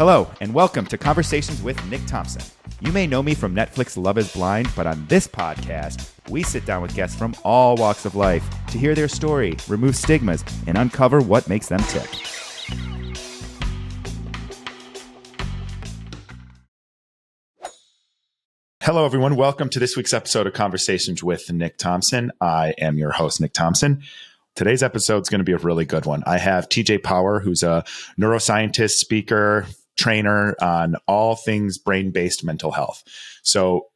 Hello, and welcome to Conversations with Nick Thompson. You may know me from Netflix Love is Blind, but on this podcast, we sit down with guests from all walks of life to hear their story, remove stigmas, and uncover what makes them tick. Hello, everyone. Welcome to this week's episode of Conversations with Nick Thompson. I am your host, Nick Thompson. Today's episode is going to be a really good one. I have TJ Power, who's a neuroscientist, speaker, trainer on all things brain-based mental health. So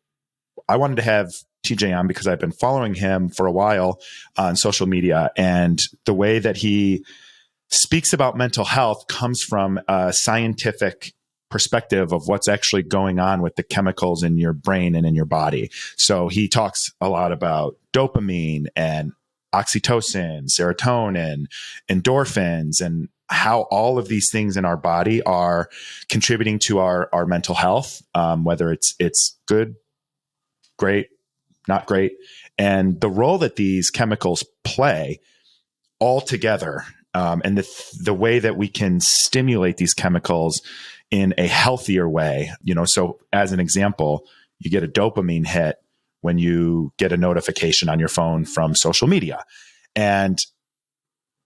I wanted to have TJ on because I've been following him for a while on social media, and the way that he speaks about mental health comes from a scientific perspective of what's actually going on with the chemicals in your brain and in your body. So he talks a lot about dopamine and oxytocin, serotonin, endorphins, and how all of these things in our body are contributing to our mental health, whether it's good, great, not great, and the role that these chemicals play all together, and the way that we can stimulate these chemicals in a healthier way. So as an example, you get a dopamine hit when you get a notification on your phone from social media, and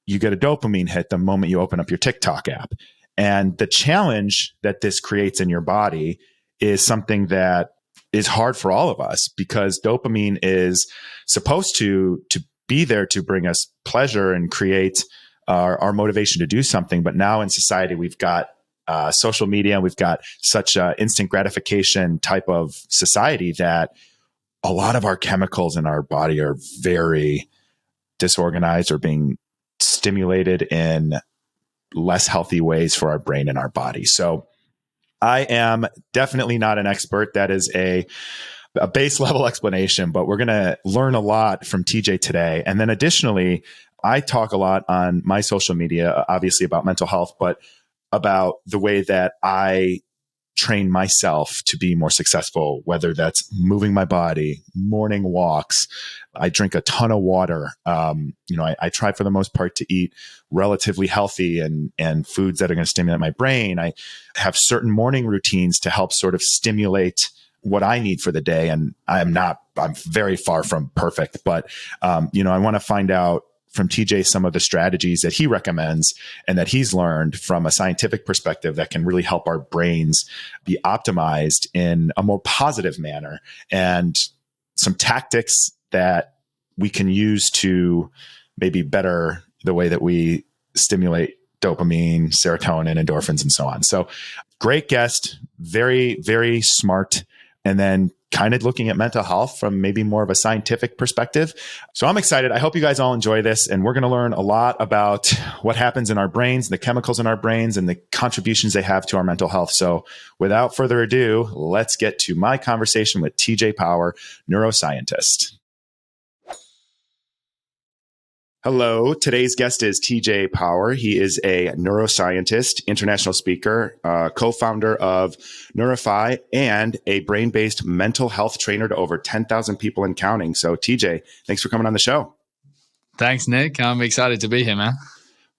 you get a dopamine hit the moment you open up your TikTok app. And the challenge that this creates in your body is something that is hard for all of us, because dopamine is supposed to be there to bring us pleasure and create our motivation to do something. But now in society, we've got social media, and we've got such an instant gratification type of society that a lot of our chemicals in our body are very disorganized or being stimulated in less healthy ways for our brain and our body. So I am definitely not an expert. That is a base level explanation, but we're going to learn a lot from TJ today. And then additionally, I talk a lot on my social media, obviously about mental health, but about the way that I train myself to be more successful, whether that's moving my body, morning walks. I drink a ton of water. I try for the most part to eat relatively healthy and foods that are going to stimulate my brain. I have certain morning routines to help sort of stimulate what I need for the day. And I'm very far from perfect, but I want to find out from TJ some of the strategies that he recommends and that he's learned from a scientific perspective that can really help our brains be optimized in a more positive manner, and some tactics that we can use to maybe better the way that we stimulate dopamine, serotonin, endorphins, and so on. So great guest, very, very smart. And then kind of looking at mental health from maybe more of a scientific perspective. So I'm excited. I hope you guys all enjoy this. And we're going to learn a lot about what happens in our brains, the chemicals in our brains, and the contributions they have to our mental health. So without further ado, let's get to my conversation with TJ Power, neuroscientist. Hello. Today's guest is TJ Power. He is a neuroscientist, international speaker, co-founder of Neurify, and a brain-based mental health trainer to over 10,000 people and counting. So TJ, thanks for coming on the show. Thanks, Nick. I'm excited to be here, man.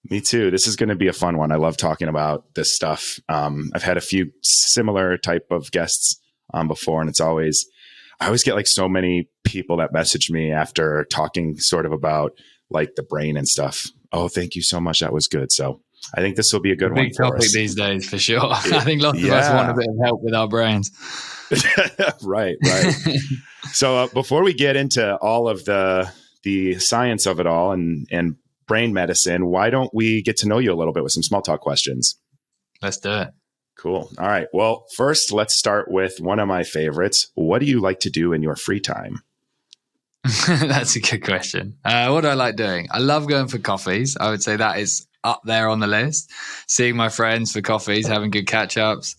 Me too. This is going to be a fun one. I love talking about this stuff. I've had a few similar type of guests on before, and I always get like so many people that message me after talking sort of about like the brain and stuff. Oh, thank you so much. That was good. So I think this will be a good one big for topic us the days, for sure. I think lots of us want a bit of help with our brains. Right. So before we get into all of the science of it all and brain medicine, why don't we get to know you a little bit with some small talk questions? Let's do it. Cool. All right. Well, first, let's start with one of my favorites. What do you like to do in your free time? That's a good question. What do I like doing? I love going for coffees. I would say that is up there on the list. Seeing my friends for coffees, having good catch-ups.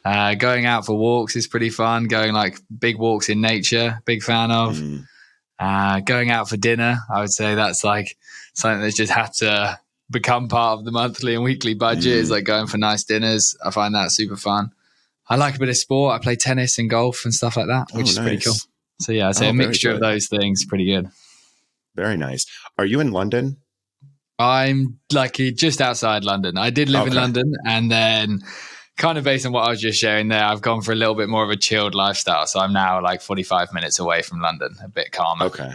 Going out for walks is pretty fun. Going like big walks in nature, big fan of. Going out for dinner, I would say that's like something that's just had to become part of the monthly and weekly budget, is like going for nice dinners. I find that super fun. I like a bit of sport. I play tennis and golf and stuff like that, which is pretty cool. So yeah, I'd say a mixture of those things, pretty good. Very nice. Are you in London? I'm like just outside London. I did live in London and then kind of based on what I was just sharing there, I've gone for a little bit more of a chilled lifestyle. So I'm now like 45 minutes away from London, a bit calmer. Okay.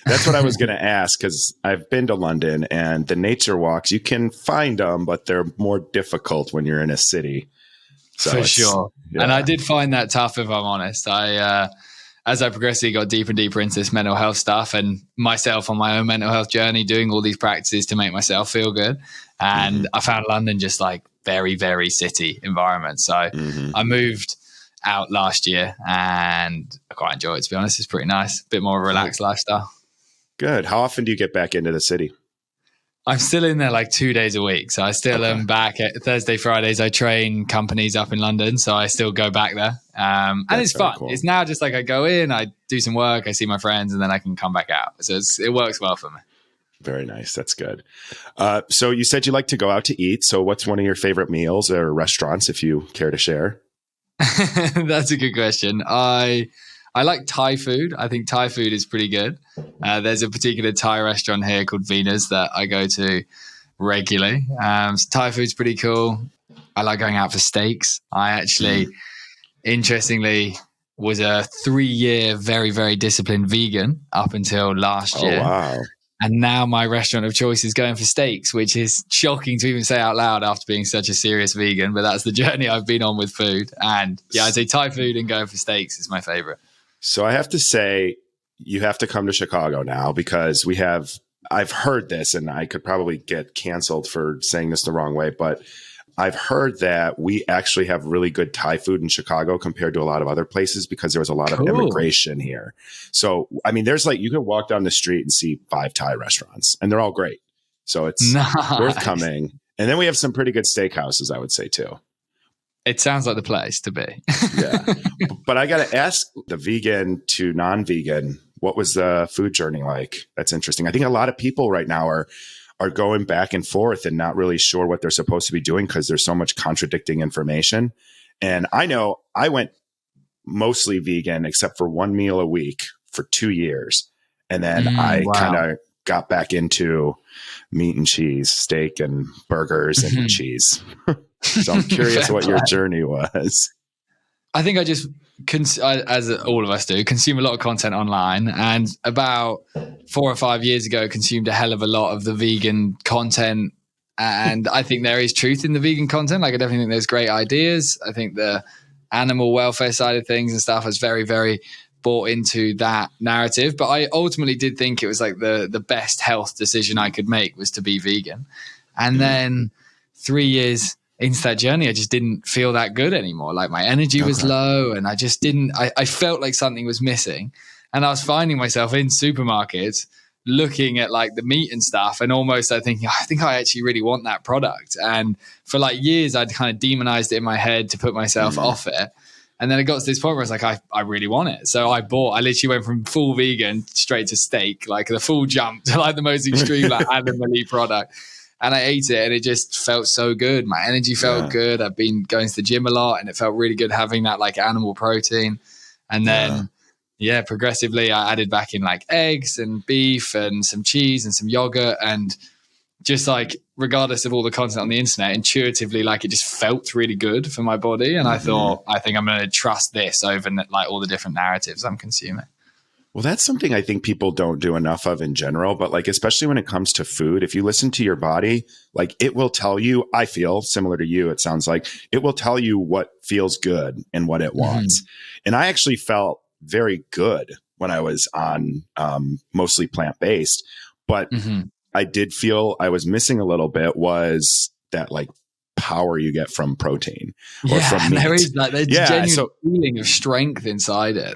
That's what I was going to ask, because I've been to London, and the nature walks, you can find them, but they're more difficult when you're in a city. So for sure. Yeah. And I did find that tough, if I'm honest. As I progressively got deeper and deeper into this mental health stuff, and myself on my own mental health journey, doing all these practices to make myself feel good. And I found London just like very, very city environment. So I moved out last year and I quite enjoy it, to be honest. It's pretty nice. A bit more of a relaxed lifestyle. Good. How often do you get back into the city? I'm still in there like 2 days a week. So I still am back at Thursday, Fridays. I train companies up in London. So I still go back there. And it's fun. Cool. It's now just like I go in, I do some work, I see my friends, and then I can come back out. So it works well for me. Very nice. That's good. So you said you like to go out to eat. So what's one of your favorite meals or restaurants, if you care to share? That's a good question. I like Thai food. I think Thai food is pretty good. There's a particular Thai restaurant here called Venus that I go to regularly. So Thai food's pretty cool. I like going out for steaks. I actually, interestingly, was a 3-year very, very disciplined vegan up until last year. Oh, wow. And now my restaurant of choice is going for steaks, which is shocking to even say out loud after being such a serious vegan. But that's the journey I've been on with food. And yeah, I'd say Thai food and going for steaks is my favorite. So I have to say, you have to come to Chicago now, because I've heard this, and I could probably get canceled for saying this the wrong way, but I've heard that we actually have really good Thai food in Chicago compared to a lot of other places, because there was a lot of immigration here. So, I mean, there's like, you could walk down the street and see 5 Thai restaurants, and they're all great. So it's worth coming. And then we have some pretty good steakhouses, I would say, too. It sounds like the place to be. Yeah. But I got to ask, the vegan to non-vegan, what was the food journey like? That's interesting. I think a lot of people right now are going back and forth and not really sure what they're supposed to be doing, because there's so much contradicting information. And I know I went mostly vegan except for 1 meal a week for 2 years. And then I kind of got back into meat and cheese, steak and burgers and cheese. So I'm curious what your journey was. I think I just, as all of us do, consume a lot of content online. And about 4 or 5 years ago, consumed a hell of a lot of the vegan content. And I think there is truth in the vegan content. Like, I definitely think there's great ideas. I think the animal welfare side of things and stuff is very, very bought into that narrative. But I ultimately did think it was like the best health decision I could make was to be vegan. And then 3 years into that journey, I just didn't feel that good anymore. Like, my energy was low, and I just I felt like something was missing. And I was finding myself in supermarkets looking at like the meat and stuff, and almost I think I actually really want that product. And for like years, I'd kind of demonized it in my head to put myself off it. And then it got to this point where I was like, I really want it. So I literally went from full vegan straight to steak, like the full jump to like the most extreme like animal-y product. And I ate it, and it just felt so good. My energy felt good. I've been going to the gym a lot, and it felt really good having that like animal protein. And then, progressively I added back in like eggs and beef and some cheese and some yogurt, and just like, regardless of all the content on the internet, intuitively, like, it just felt really good for my body. And I thought, I think I'm going to trust this over like all the different narratives I'm consuming. Well, that's something I think people don't do enough of in general, but like, especially when it comes to food, if you listen to your body, like, it will tell you, I feel similar to you. It sounds like it will tell you what feels good and what it wants. And I actually felt very good when I was on mostly plant-based, but I did feel I was missing a little bit, was that like power you get from protein or from meat. There is like there's genuine feeling of strength inside it.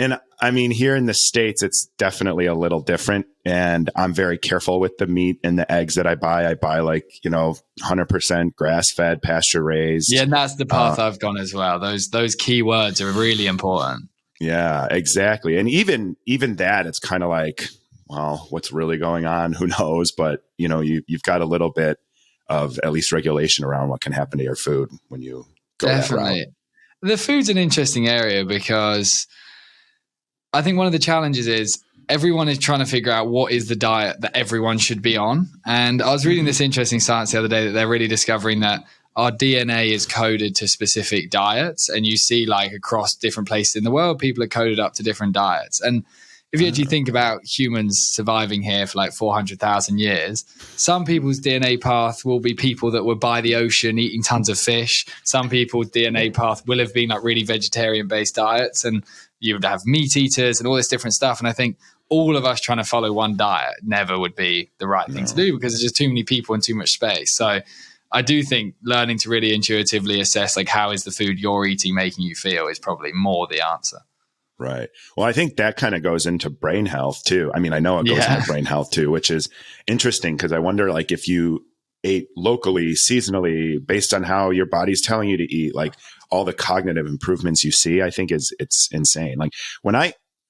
And I mean, here in the States, it's definitely a little different, and I'm very careful with the meat and the eggs that I buy. I buy like, 100% grass fed, pasture raised. Yeah. And that's the path I've gone as well. Those key words are really important. Yeah, exactly. And even that, it's kind of like, well, what's really going on? Who knows? But you've got a little bit of at least regulation around what can happen to your food when you go that route. The food's an interesting area, because I think one of the challenges is everyone is trying to figure out what is the diet that everyone should be on. And I was reading this interesting science the other day that they're really discovering that our DNA is coded to specific diets. And you see like across different places in the world, people are coded up to different diets. And if you actually think about humans surviving here for like 400,000 years, some people's DNA path will be people that were by the ocean eating tons of fish. Some people's DNA path will have been like really vegetarian-based diets, and you would have meat eaters and all this different stuff. And I think all of us trying to follow one diet never would be the right thing to do, because there's just too many people and too much space. So I do think learning to really intuitively assess like how is the food you're eating making you feel is probably more the answer. Right. Well, I think that kind of goes into brain health too. I mean, I know it goes into brain health too, which is interesting, because I wonder like if you ate locally, seasonally, based on how your body's telling you to eat, like all the cognitive improvements you see, I think it's insane. Like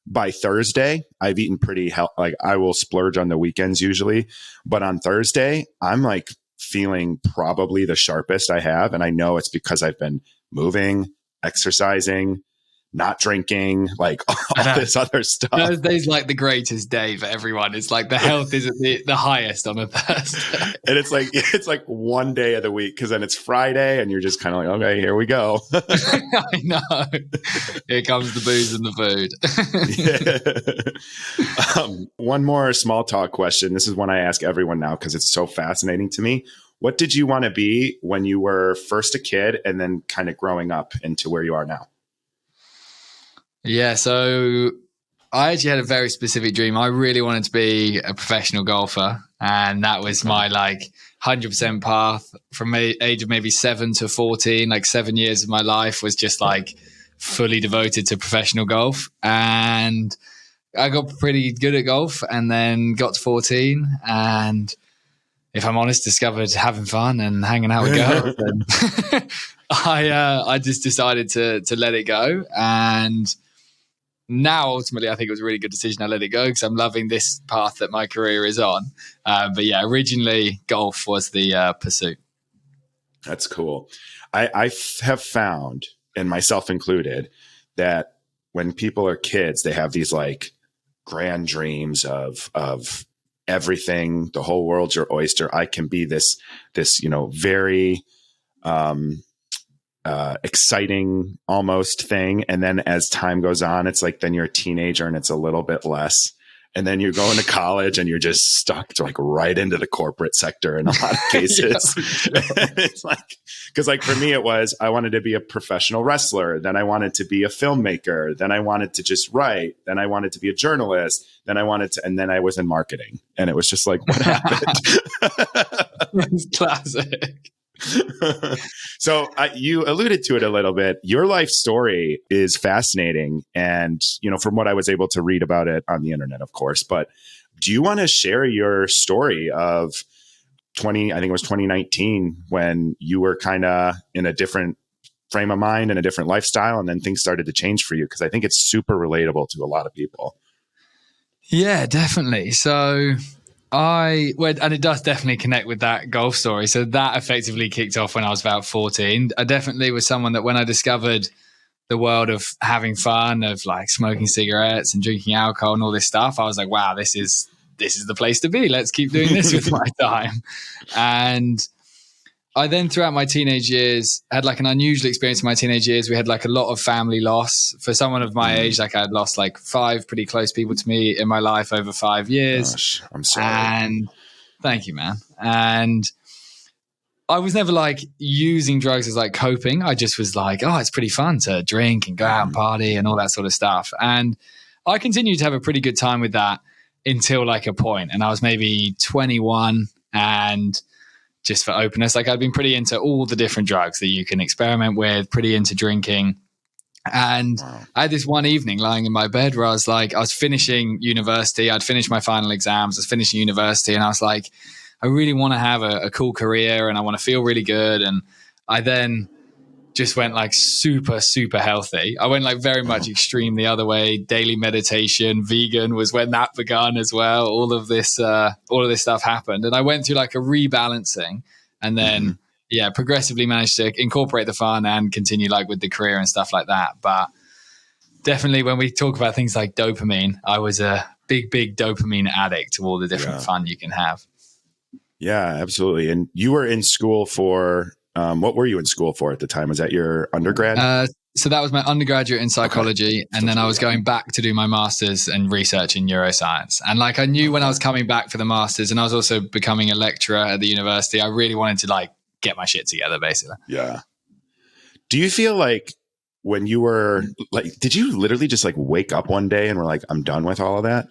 by Thursday, I've eaten pretty like I will splurge on the weekends usually, but on Thursday, I'm like feeling probably the sharpest I have. And I know it's because I've been moving, exercising, not drinking, like all this other stuff. Thursday's like the greatest day for everyone. It's like the health is at the highest on a Thursday. And it's like one day of the week, because then it's Friday and you're just kind of like, okay, here we go. I know. Here comes the booze and the food. One more small talk question. This is one I ask everyone now because it's so fascinating to me. What did you want to be when you were first a kid and then kind of growing up into where you are now? Yeah, so I actually had a very specific dream. I really wanted to be a professional golfer, and that was my like 100% path from age of maybe 7 to 14. Like 7 years of my life was just like fully devoted to professional golf, and I got pretty good at golf, and then got to 14, and if I'm honest, discovered having fun and hanging out with girls. And I just decided to let it go. And now, ultimately, I think it was a really good decision. I let it go because I'm loving this path that my career is on. But yeah, originally golf was the pursuit. That's cool. I have found, and myself included, that when people are kids, they have these like grand dreams of everything. The whole world's your oyster. I can be this very exciting almost thing. And then as time goes on, it's like, then you're a teenager and it's a little bit less. And then you're going to college and you're just stuck to like right into the corporate sector in a lot of cases. Yeah, sure. It's like, cause like for me, it was, I wanted to be a professional wrestler. Then I wanted to be a filmmaker. Then I wanted to just write. Then I wanted to be a journalist. Then I was in marketing, and it was just like, what happened? It's classic. So you alluded to it a little bit. Your life story is fascinating. And, from what I was able to read about it on the internet, of course, but do you want to share your story of I think it was 2019, when you were kind of in a different frame of mind and a different lifestyle, and then things started to change for you? Because I think it's super relatable to a lot of people. Yeah, definitely. So and it does definitely connect with that golf story. So that effectively kicked off when I was about 14. I definitely was someone that when I discovered the world of having fun, of like smoking cigarettes and drinking alcohol and all this stuff, I was like, wow, this is the place to be. Let's keep doing this with my time. And I then throughout my teenage years had like an unusual experience in my teenage years. We had like a lot of family loss. For someone of my age, like I'd lost like 5 pretty close people to me in my life over 5 years. Gosh, I'm sorry. And thank you, man. And I was never like using drugs as like coping. I just was like, oh, it's pretty fun to drink and go out and party and all that sort of stuff. And I continued to have a pretty good time with that until like a point. And I was maybe 21, and just for openness, like I'd been pretty into all the different drugs that you can experiment with, pretty into drinking. And I had this one evening lying in my bed where I was finishing university. I'd finished my final exams. I was finishing university, and I was like, I really want to have a cool career, and I want to feel really good. And I then just went like super, super healthy. I went like very much extreme the other way. Daily meditation, vegan was when that began as well. All of this stuff happened. And I went through like a rebalancing, and then, progressively managed to incorporate the fun and continue like with the career and stuff like that. But definitely when we talk about things like dopamine, I was a big, big dopamine addict to all the different fun you can have. Yeah, absolutely. And you were in school for What were you in school for at the time? Was that your undergrad? So that was my undergraduate in psychology. Okay. And then I was going back to do my master's and research in neuroscience. And like, I knew when I was coming back for the master's, and I was also becoming a lecturer at the university, I really wanted to like get my shit together, basically. Yeah. Do you feel like when you were like, did you literally just like wake up one day and were like, I'm done with all of that?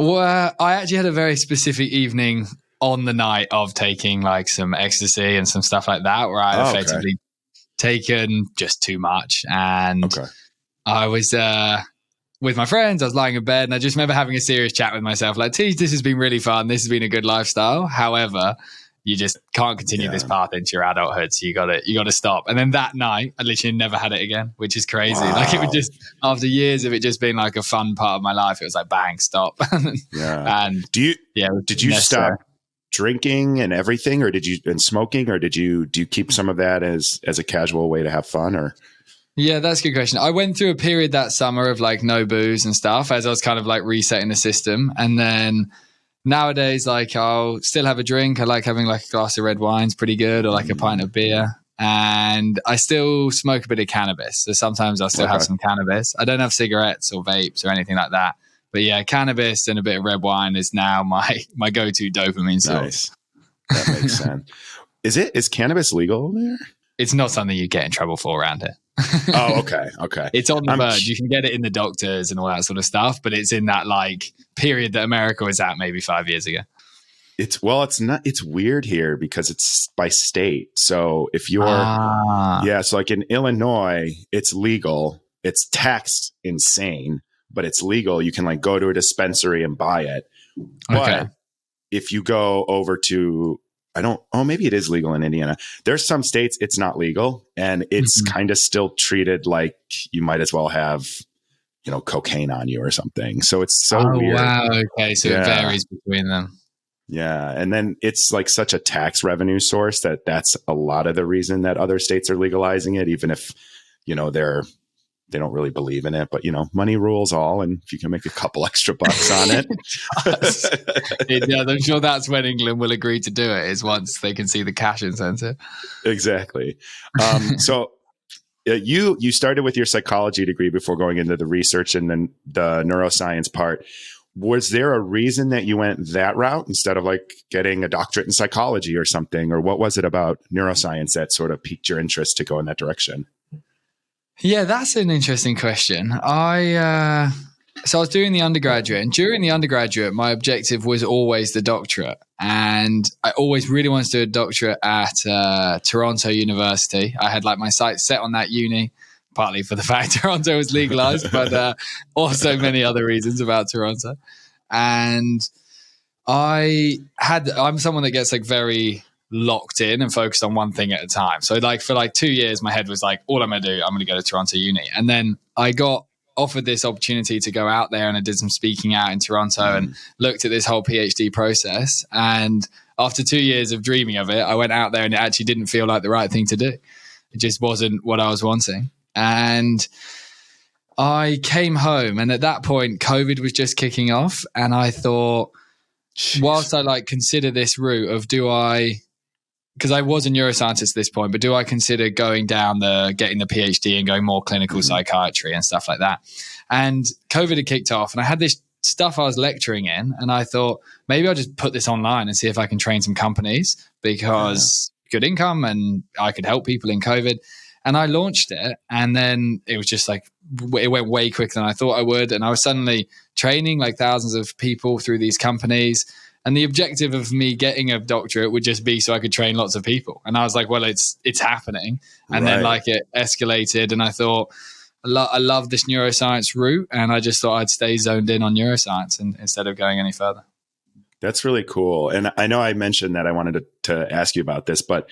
Well, I actually had a very specific evening on the night of taking like some ecstasy and some stuff like that, where I effectively taken just too much. And I was with my friends, I was lying in bed, and I just remember having a serious chat with myself, like, this has been really fun. This has been a good lifestyle. However, you just can't continue this path into your adulthood. So you gotta stop. And then that night, I literally never had it again, which is crazy. Wow. Like, it would just, after years of it just being like a fun part of my life, it was like, bang, stop. Yeah. And did you stop drinking and everything, or and smoking, or do you keep some of that as a casual way to have fun, or? Yeah, that's a good question. I went through a period that summer of like no booze and stuff as I was kind of like resetting the system. And then nowadays, like, I'll still have a drink. I like having like a glass of red wine's pretty good, or like a pint of beer. And I still smoke a bit of cannabis. So sometimes I'll still have some cannabis. I don't have cigarettes or vapes or anything like that. But yeah, cannabis and a bit of red wine is now my go-to dopamine source. Nice. That makes sense. Is cannabis legal there? It's not something you get in trouble for around here. Oh, okay. Okay. It's on the verge. You can get it in the doctors and all that sort of stuff, but it's in that like period that America was at maybe 5 years ago. It's weird here because it's by state. So if you're, so like in Illinois, it's legal. It's taxed insane, but it's legal. You can like go to a dispensary and buy it. But if you go over to, maybe it is legal in Indiana. There's some states it's not legal, and it's kind of still treated like you might as well have, cocaine on you or something. So it's so weird. Wow. Okay. So it varies between them. Yeah. And then it's like such a tax revenue source that's a lot of the reason that other states are legalizing it, even if, they don't really believe in it, but money rules all. And if you can make a couple extra bucks on it. I'm sure that's when England will agree to do it, is once they can see the cash incentive. Exactly. So you started with your psychology degree before going into the research and then the neuroscience part. Was there a reason that you went that route instead of like getting a doctorate in psychology or something? Or what was it about neuroscience that sort of piqued your interest to go in that direction? Yeah, that's an interesting question. So I was doing the undergraduate, and during the undergraduate, my objective was always the doctorate. And I always really wanted to do a doctorate at Toronto University. I had like my sights set on that uni, partly for the fact Toronto was legalized, but also many other reasons about Toronto. And I'm someone that gets like very locked in and focused on one thing at a time. So like for like 2 years, my head was like, all I'm going to do, I'm going to go to Toronto Uni. And then I got offered this opportunity to go out there, and I did some speaking out in Toronto and looked at this whole PhD process. And after 2 years of dreaming of it, I went out there and it actually didn't feel like the right thing to do. It just wasn't what I was wanting. And I came home, and at that point, COVID was just kicking off. And I thought, whilst I like consider this route of because I was a neuroscientist at this point, but do I consider going down getting the PhD and going more clinical psychiatry and stuff like that? And COVID had kicked off, and I had this stuff I was lecturing in, and I thought maybe I'll just put this online and see if I can train some companies, because good income and I could help people in COVID. And I launched it, and then it was just like, it went way quicker than I thought I would. And I was suddenly training like thousands of people through these companies. And the objective of me getting a doctorate would just be so I could train lots of people. And I was like, well, it's happening. And then like it escalated, and I thought, I love this neuroscience route. And I just thought I'd stay zoned in on neuroscience instead of going any further. That's really cool. And I know I mentioned that I wanted to ask you about this, but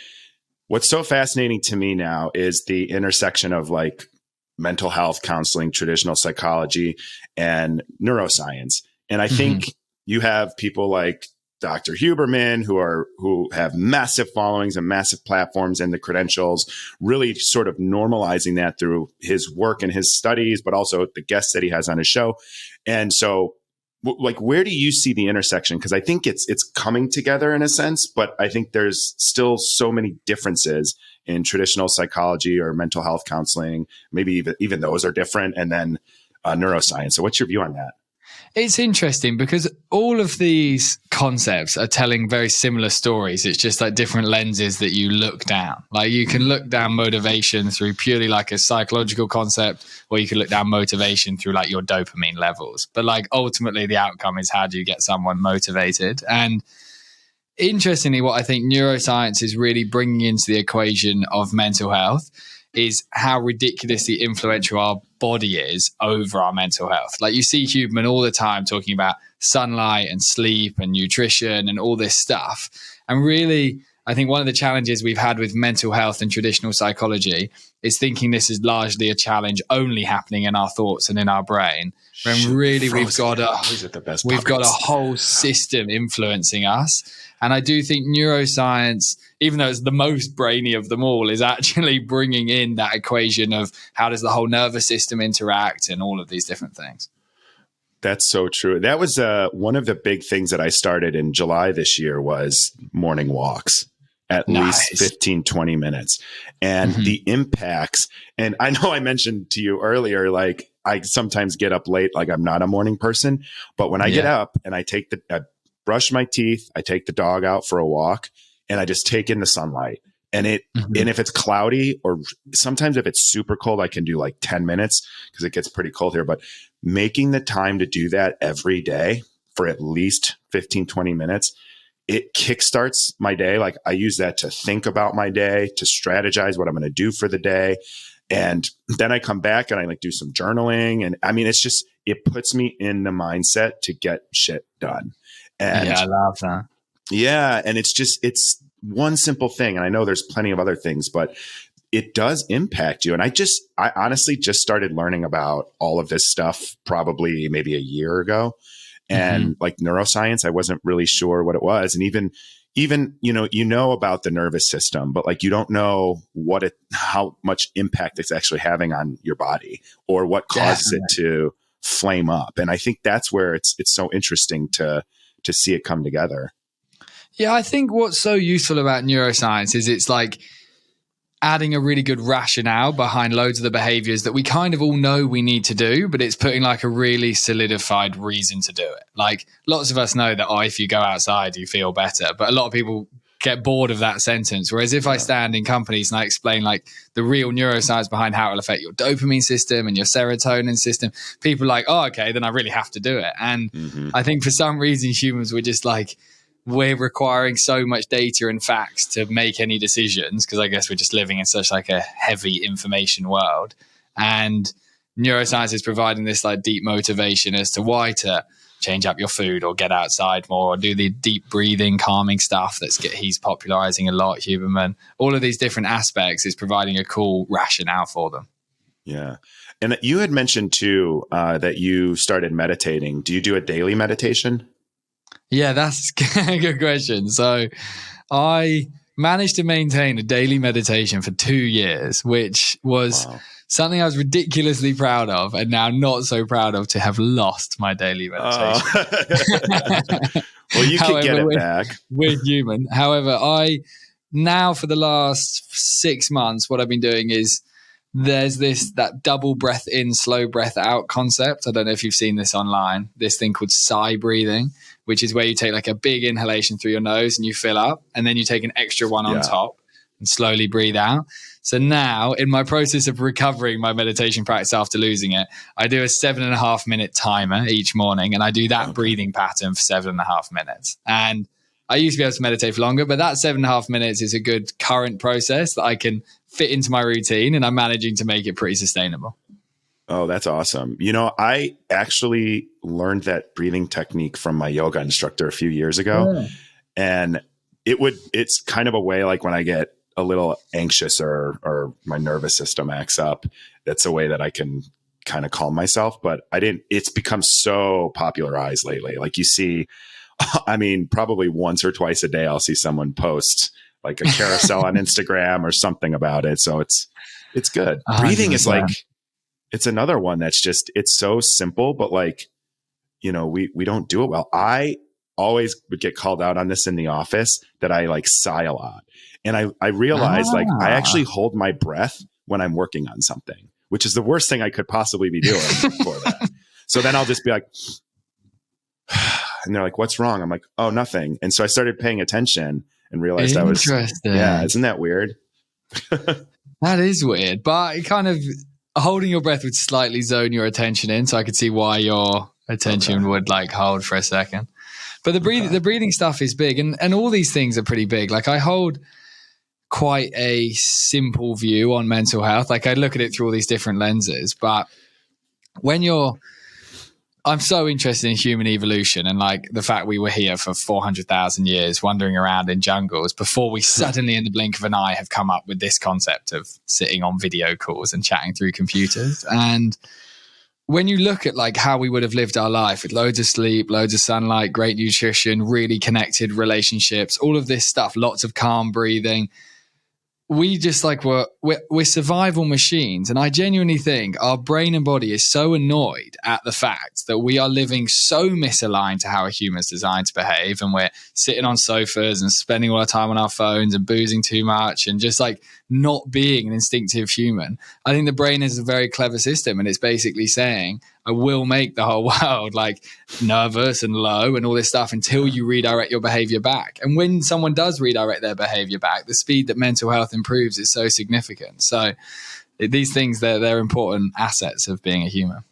what's so fascinating to me now is the intersection of like mental health counseling, traditional psychology, and neuroscience. And I think you have people like Dr. Huberman who have massive followings and massive platforms and the credentials, really sort of normalizing that through his work and his studies, but also the guests that he has on his show. And so like, where do you see the intersection? Because I think it's coming together in a sense, but I think there's still so many differences in traditional psychology or mental health counseling. Maybe even those are different, and then neuroscience. So what's your view on that? It's interesting because all of these concepts are telling very similar stories. It's just like different lenses that you look down. Like you can look down motivation through purely like a psychological concept, or you can look down motivation through like your dopamine levels. But like ultimately the outcome is, how do you get someone motivated? And interestingly, what I think neuroscience is really bringing into the equation of mental health is how ridiculously influential our body is over our mental health. Like you see Huberman all the time talking about sunlight and sleep and nutrition and all this stuff. And really, I think one of the challenges we've had with mental health and traditional psychology is thinking this is largely a challenge only happening in our thoughts and in our brain. When really we've got a whole system influencing us. And I do think neuroscience, even though it's the most brainy of them all, is actually bringing in that equation of how does the whole nervous system interact and all of these different things. That's so true. That was one of the big things that I started in July this year was morning walks, at least 15, 20 minutes. And the impacts, and I know I mentioned to you earlier, like I sometimes get up late, like I'm not a morning person, but when I get up and I brush my teeth, I take the dog out for a walk, and I just take in the sunlight. And and if it's cloudy, or sometimes if it's super cold, I can do like 10 minutes because it gets pretty cold here. But making the time to do that every day for at least 15, 20 minutes, it kickstarts my day. Like I use that to think about my day, to strategize what I'm going to do for the day. And then I come back and I like do some journaling. And I mean, it puts me in the mindset to get shit done. And yeah, I love that. Yeah. And it's one simple thing. And I know there's plenty of other things, but it does impact you. And I honestly just started learning about all of this stuff probably maybe a year ago. And like neuroscience, I wasn't really sure what it was. And even, you know about the nervous system, but like, you don't know how much impact it's actually having on your body or what causes it to flame up. And I think that's where it's so interesting to see it come together. Yeah, I think what's so useful about neuroscience is it's like adding a really good rationale behind loads of the behaviors that we kind of all know we need to do, but it's putting like a really solidified reason to do it. Like lots of us know that, if you go outside, you feel better. But a lot of people get bored of that sentence. Whereas if I stand in companies and I explain like the real neuroscience behind how it'll affect your dopamine system and your serotonin system, people are like, oh, okay, then I really have to do it. And I think for some reason humans, we're just like, we're requiring so much data and facts to make any decisions, because I guess we're just living in such like a heavy information world. And neuroscience is providing this like deep motivation as to why to change up your food or get outside more or do the deep breathing, calming stuff he's popularizing a lot, Huberman. All of these different aspects is providing a cool rationale for them. Yeah. And you had mentioned too that you started meditating. Do you do a daily meditation? Yeah, that's a good question. So I managed to maintain a daily meditation for 2 years, which was something I was ridiculously proud of, and now not so proud of to have lost my daily meditation. Well, you can get it back. We're human. However, now for the last 6 months, what I've been doing is there's that double breath in, slow breath out concept. I don't know if you've seen this online, this thing called sigh breathing, which is where you take like a big inhalation through your nose and you fill up, and then you take an extra one on top and slowly breathe out. So now in my process of recovering my meditation practice after losing it, I do a 7.5 minute timer each morning, and I do that breathing pattern for 7.5 minutes. And I used to be able to meditate for longer, but that 7.5 minutes is a good current process that I can fit into my routine, and I'm managing to make it pretty sustainable. Oh, that's awesome. I actually learned that breathing technique from my yoga instructor a few years ago. And it's kind of a way, like when I get a little anxious or my nervous system acts up, that's a way that I can kind of calm myself. But it's become so popularized lately. Like you see, I mean, probably once or twice a day, I'll see someone post like a carousel on Instagram or something about it. So it's good. 100%. Breathing is like, it's another one that's just, it's so simple, but like we don't do it well. I always would get called out on this in the office that I like sigh a lot. And I realized like I actually hold my breath when I'm working on something, which is the worst thing I could possibly be doing for that. So then I'll just be like, and they're like, what's wrong? I'm like, oh, nothing. And so I started paying attention and realized I was, yeah, isn't that weird? That is weird, but it kind of holding your breath would slightly zone your attention in. So I could see why your attention would like hold for a second. But the breathing stuff is big, and all these things are pretty big. Like I hold quite a simple view on mental health. Like I look at it through all these different lenses, but I'm so interested in human evolution and like the fact we were here for 400,000 years wandering around in jungles before we suddenly in the blink of an eye have come up with this concept of sitting on video calls and chatting through computers. And when you look at like how we would have lived our life with loads of sleep, loads of sunlight, great nutrition, really connected relationships, all of this stuff, lots of calm breathing, we just like we're survival machines. And I genuinely think our brain and body is so annoyed at the fact that we are living so misaligned to how a human's designed to behave. And we're sitting on sofas and spending all our time on our phones and boozing too much and just like not being an instinctive human. I think the brain is a very clever system, and it's basically saying, I will make the whole world like nervous and low and all this stuff until you redirect your behavior back. And when someone does redirect their behavior back, the speed that mental health improves is so significant. So these things, they're important assets of being a human.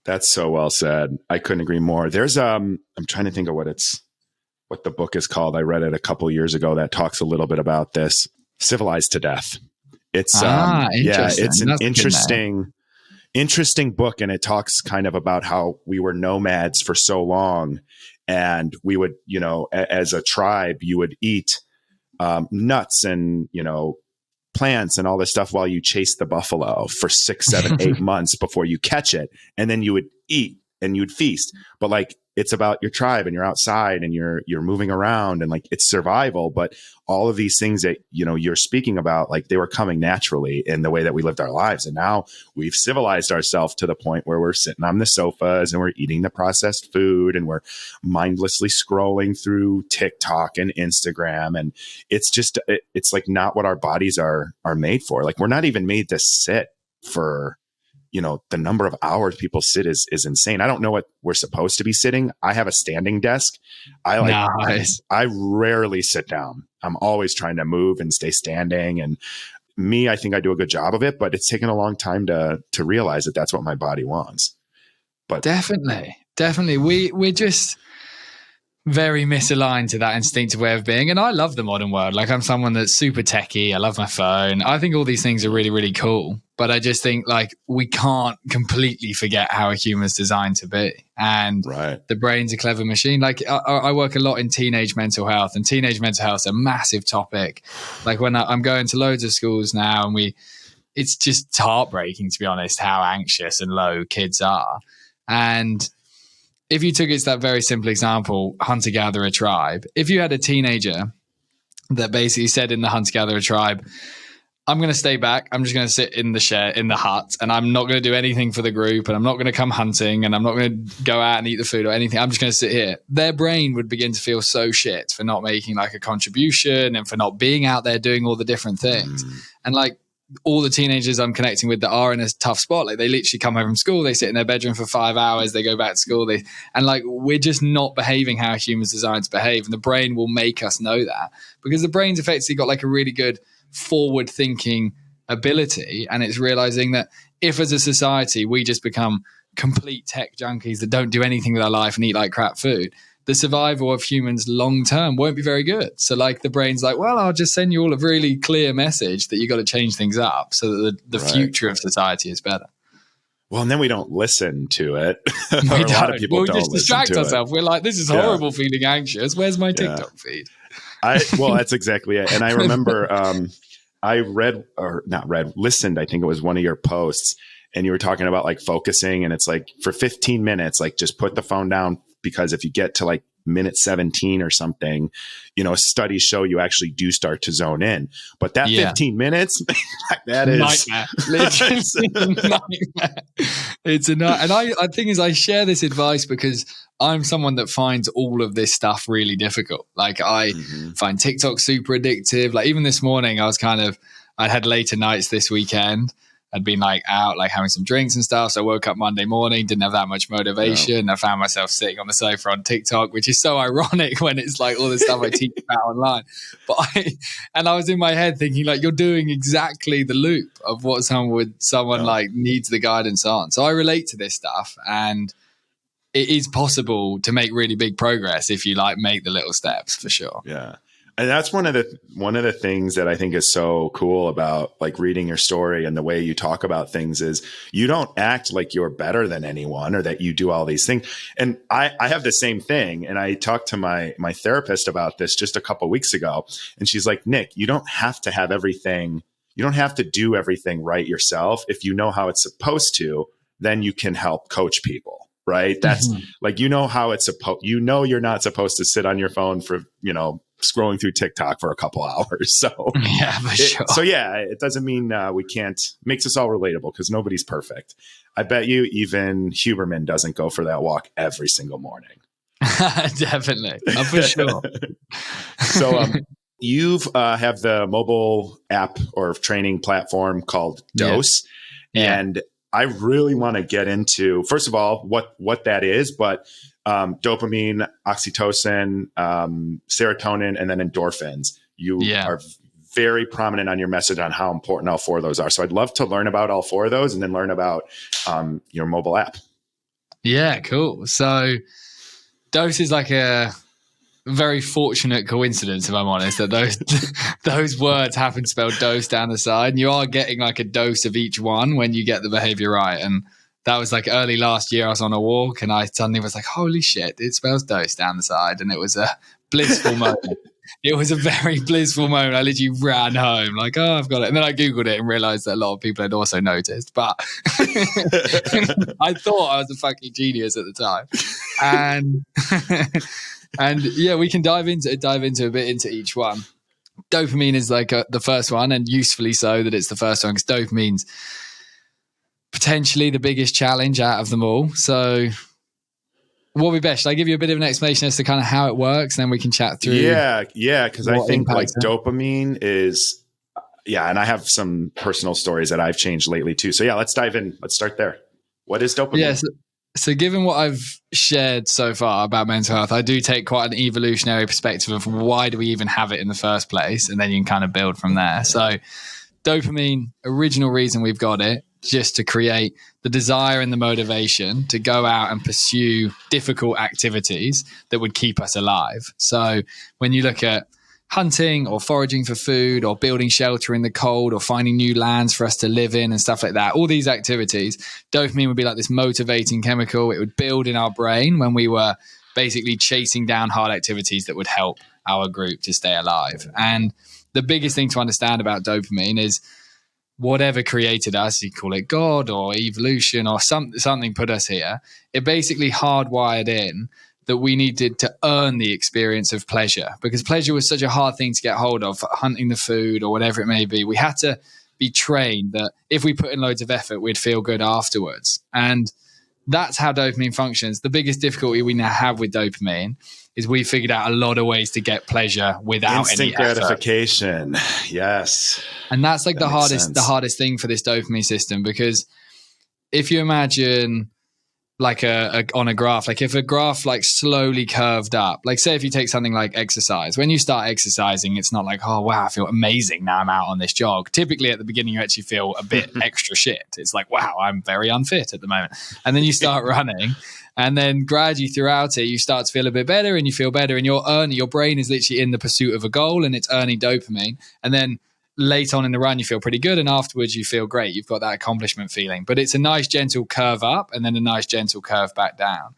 That's so well said. I couldn't agree more. There's I'm trying to think of what the book is called. I read it a couple years ago that talks a little bit about this. Civilized to Death. It's it's an interesting book, and it talks kind of about how we were nomads for so long, and we would, as a tribe, you would eat nuts and plants and all this stuff while you chase the buffalo for 6, 7, 8 months before you catch it, and then you would eat and you'd feast. But like, it's about your tribe, and you're outside and you're moving around, and like it's survival. But all of these things that you're speaking about, like they were coming naturally in the way that we lived our lives. And now we've civilized ourselves to the point where we're sitting on the sofas and we're eating the processed food, and we're mindlessly scrolling through TikTok and Instagram. And it's just it's like not what our bodies are made for. Like we're not even made to sit for the number of hours people sit is insane. I don't know what we're supposed to be sitting. I have a standing desk. Nice. I rarely sit down. I'm always trying to move and stay standing. And I think I do a good job of it, but it's taken a long time to realize that that's what my body wants. But definitely. We're just very misaligned to that instinctive way of being. And I love the modern world. Like I'm someone that's super techie. I love my phone. I think all these things are really, really cool. But I just think like we can't completely forget how a human's designed to be. And the brain's a clever machine. Like I work a lot in teenage mental health, and teenage mental health is a massive topic. Like when I'm going to loads of schools now, and it's just heartbreaking, to be honest, how anxious and low kids are. And if you took it to that very simple example, hunter-gatherer tribe, if you had a teenager that basically said in the hunter-gatherer tribe, I'm going to stay back. I'm just going to sit in the shed, in the hut, and I'm not going to do anything for the group, and I'm not going to come hunting, and I'm not going to go out and eat the food or anything. I'm just going to sit here. Their brain would begin to feel so shit for not making like a contribution and for not being out there doing all the different things. And like all the teenagers I'm connecting with that are in a tough spot, like they literally come home from school, they sit in their bedroom for 5 hours, they go back to school, and like we're just not behaving how humans designed to behave. And the brain will make us know that, because the brain's effectively got like a really good forward thinking ability, and it's realizing that if as a society we just become complete tech junkies that don't do anything with our life and eat like crap food, the survival of humans long term won't be very good. So like the brain's like, well, I'll just send you all a really clear message that you got to change things up so that the future of society is better. Well, and then we don't listen to it. A lot of people don't listen to it. We just distract ourselves. We're like, this is horrible, feeling anxious. Where's my TikTok feed? Well, that's exactly it. And I remember I listened, I think it was one of your posts, and you were talking about like focusing, and it's like for 15 minutes, like just put the phone down, because if you get to like minute 17 or something, studies show you actually do start to zone in. But that 15 minutes, that is nightmare. Literally nightmare. It's and I think is I share this advice because I'm someone that finds all of this stuff really difficult. Like I find TikTok super addictive. Like even this morning, I had later nights this weekend. I'd been like out, like having some drinks and stuff. So I woke up Monday morning, didn't have that much motivation. I found myself sitting on the sofa on TikTok, which is so ironic when it's like all the stuff I teach about online. But I was in my head thinking like, you're doing exactly the loop of what someone like needs the guidance on. So I relate to this stuff, and it is possible to make really big progress if you like make the little steps, for sure. Yeah. And that's one of the things that I think is so cool about like reading your story and the way you talk about things is you don't act like you're better than anyone or that you do all these things. And I have the same thing. And I talked to my therapist about this just a couple of weeks ago. And she's like, Nick, you don't have to have everything. You don't have to do everything right yourself. If you know how it's supposed to, then you can help coach people. Right. That's like, how it's supposed, you're not supposed to sit on your phone for, scrolling through TikTok for a couple hours. So yeah, for sure. So yeah, it doesn't mean we can't, makes us all relatable because nobody's perfect. I bet you even Huberman doesn't go for that walk every single morning. Definitely. For sure. So you've have the mobile app or training platform called Dose. Yeah. And I really want to get into, first of all, what that is, but dopamine, oxytocin, serotonin, and then endorphins. You are very prominent on your message on how important all four of those are. So I'd love to learn about all four of those and then learn about your mobile app. Yeah, cool. So Dose is like a very fortunate coincidence, if I'm honest, that those words happen spelled dose down the side, and you are getting like a dose of each one when you get the behavior right. And that was like early last year. I was on a walk and I suddenly was like, holy shit, it spells dose down the side. And it was a blissful moment. It was a very blissful moment. I literally ran home like, oh, I've got it. And then I Googled it and realized that a lot of people had also noticed. But I thought I was a fucking genius at the time. And yeah, we can dive into a bit into each one. Dopamine is like the first one, and usefully so that it's the first one, because dopamine's potentially the biggest challenge out of them all. So what would be best? Should I give you a bit of an explanation as to kind of how it works, and then we can chat through? Yeah, because I think like dopamine is, and I have some personal stories that I've changed lately too. So yeah, let's dive in. Let's start there. What is dopamine? Yeah, so given what I've shared so far about mental health, I do take quite an evolutionary perspective of why do we even have it in the first place, and then you can kind of build from there. So dopamine, original reason we've got it, just to create the desire and the motivation to go out and pursue difficult activities that would keep us alive. So when you look at hunting or foraging for food or building shelter in the cold or finding new lands for us to live in and stuff like that, all these activities, dopamine would be like this motivating chemical. It would build in our brain when we were basically chasing down hard activities that would help our group to stay alive. And the biggest thing to understand about dopamine is whatever created us, you call it God or evolution or something put us here, it basically hardwired in that we needed to earn the experience of pleasure, because pleasure was such a hard thing to get hold of, hunting the food or whatever it may be. We had to be trained that if we put in loads of effort, we'd feel good afterwards. And that's how dopamine functions. The biggest difficulty we now have with dopamine is we figured out a lot of ways to get pleasure without instant any effort. Gratification. Yes. And that's like the hardest thing for this dopamine system, because if you imagine like on a graph, like if a graph like slowly curved up, like say if you take something like exercise, when you start exercising, it's not like, oh wow, I feel amazing now I'm out on this jog. Typically at the beginning you actually feel a bit extra shit. It's like, wow, I'm very unfit at the moment. And then you start running, and then gradually throughout it you start to feel a bit better and you feel better, and your brain is literally in the pursuit of a goal and it's earning dopamine. And then late on in the run you feel pretty good, and afterwards you feel great. You've got that accomplishment feeling, but it's a nice gentle curve up and then a nice gentle curve back down.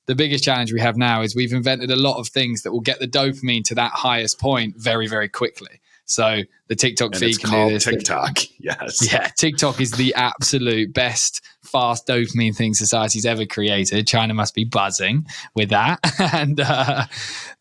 The biggest challenge we have now is we've invented a lot of things that will get the dopamine to that highest point very, very quickly. So the TikTok feed can do this. TikTok, yes. Yeah, TikTok is the absolute best fast dopamine thing society's ever created. China must be buzzing with that. And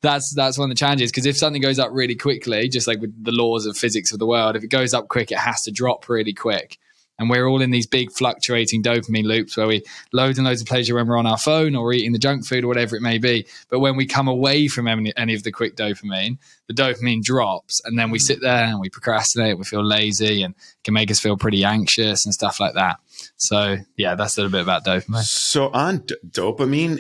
that's one of the challenges, because if something goes up really quickly, just like with the laws of physics of the world, if it goes up quick, it has to drop really quick. And we're all in these big fluctuating dopamine loops where we loads and loads of pleasure when we're on our phone or eating the junk food or whatever it may be. But when we come away from any of the quick dopamine, the dopamine drops, and then we sit there and we procrastinate, we feel lazy, and it can make us feel pretty anxious and stuff like that. So yeah, that's a little bit about dopamine. So on dopamine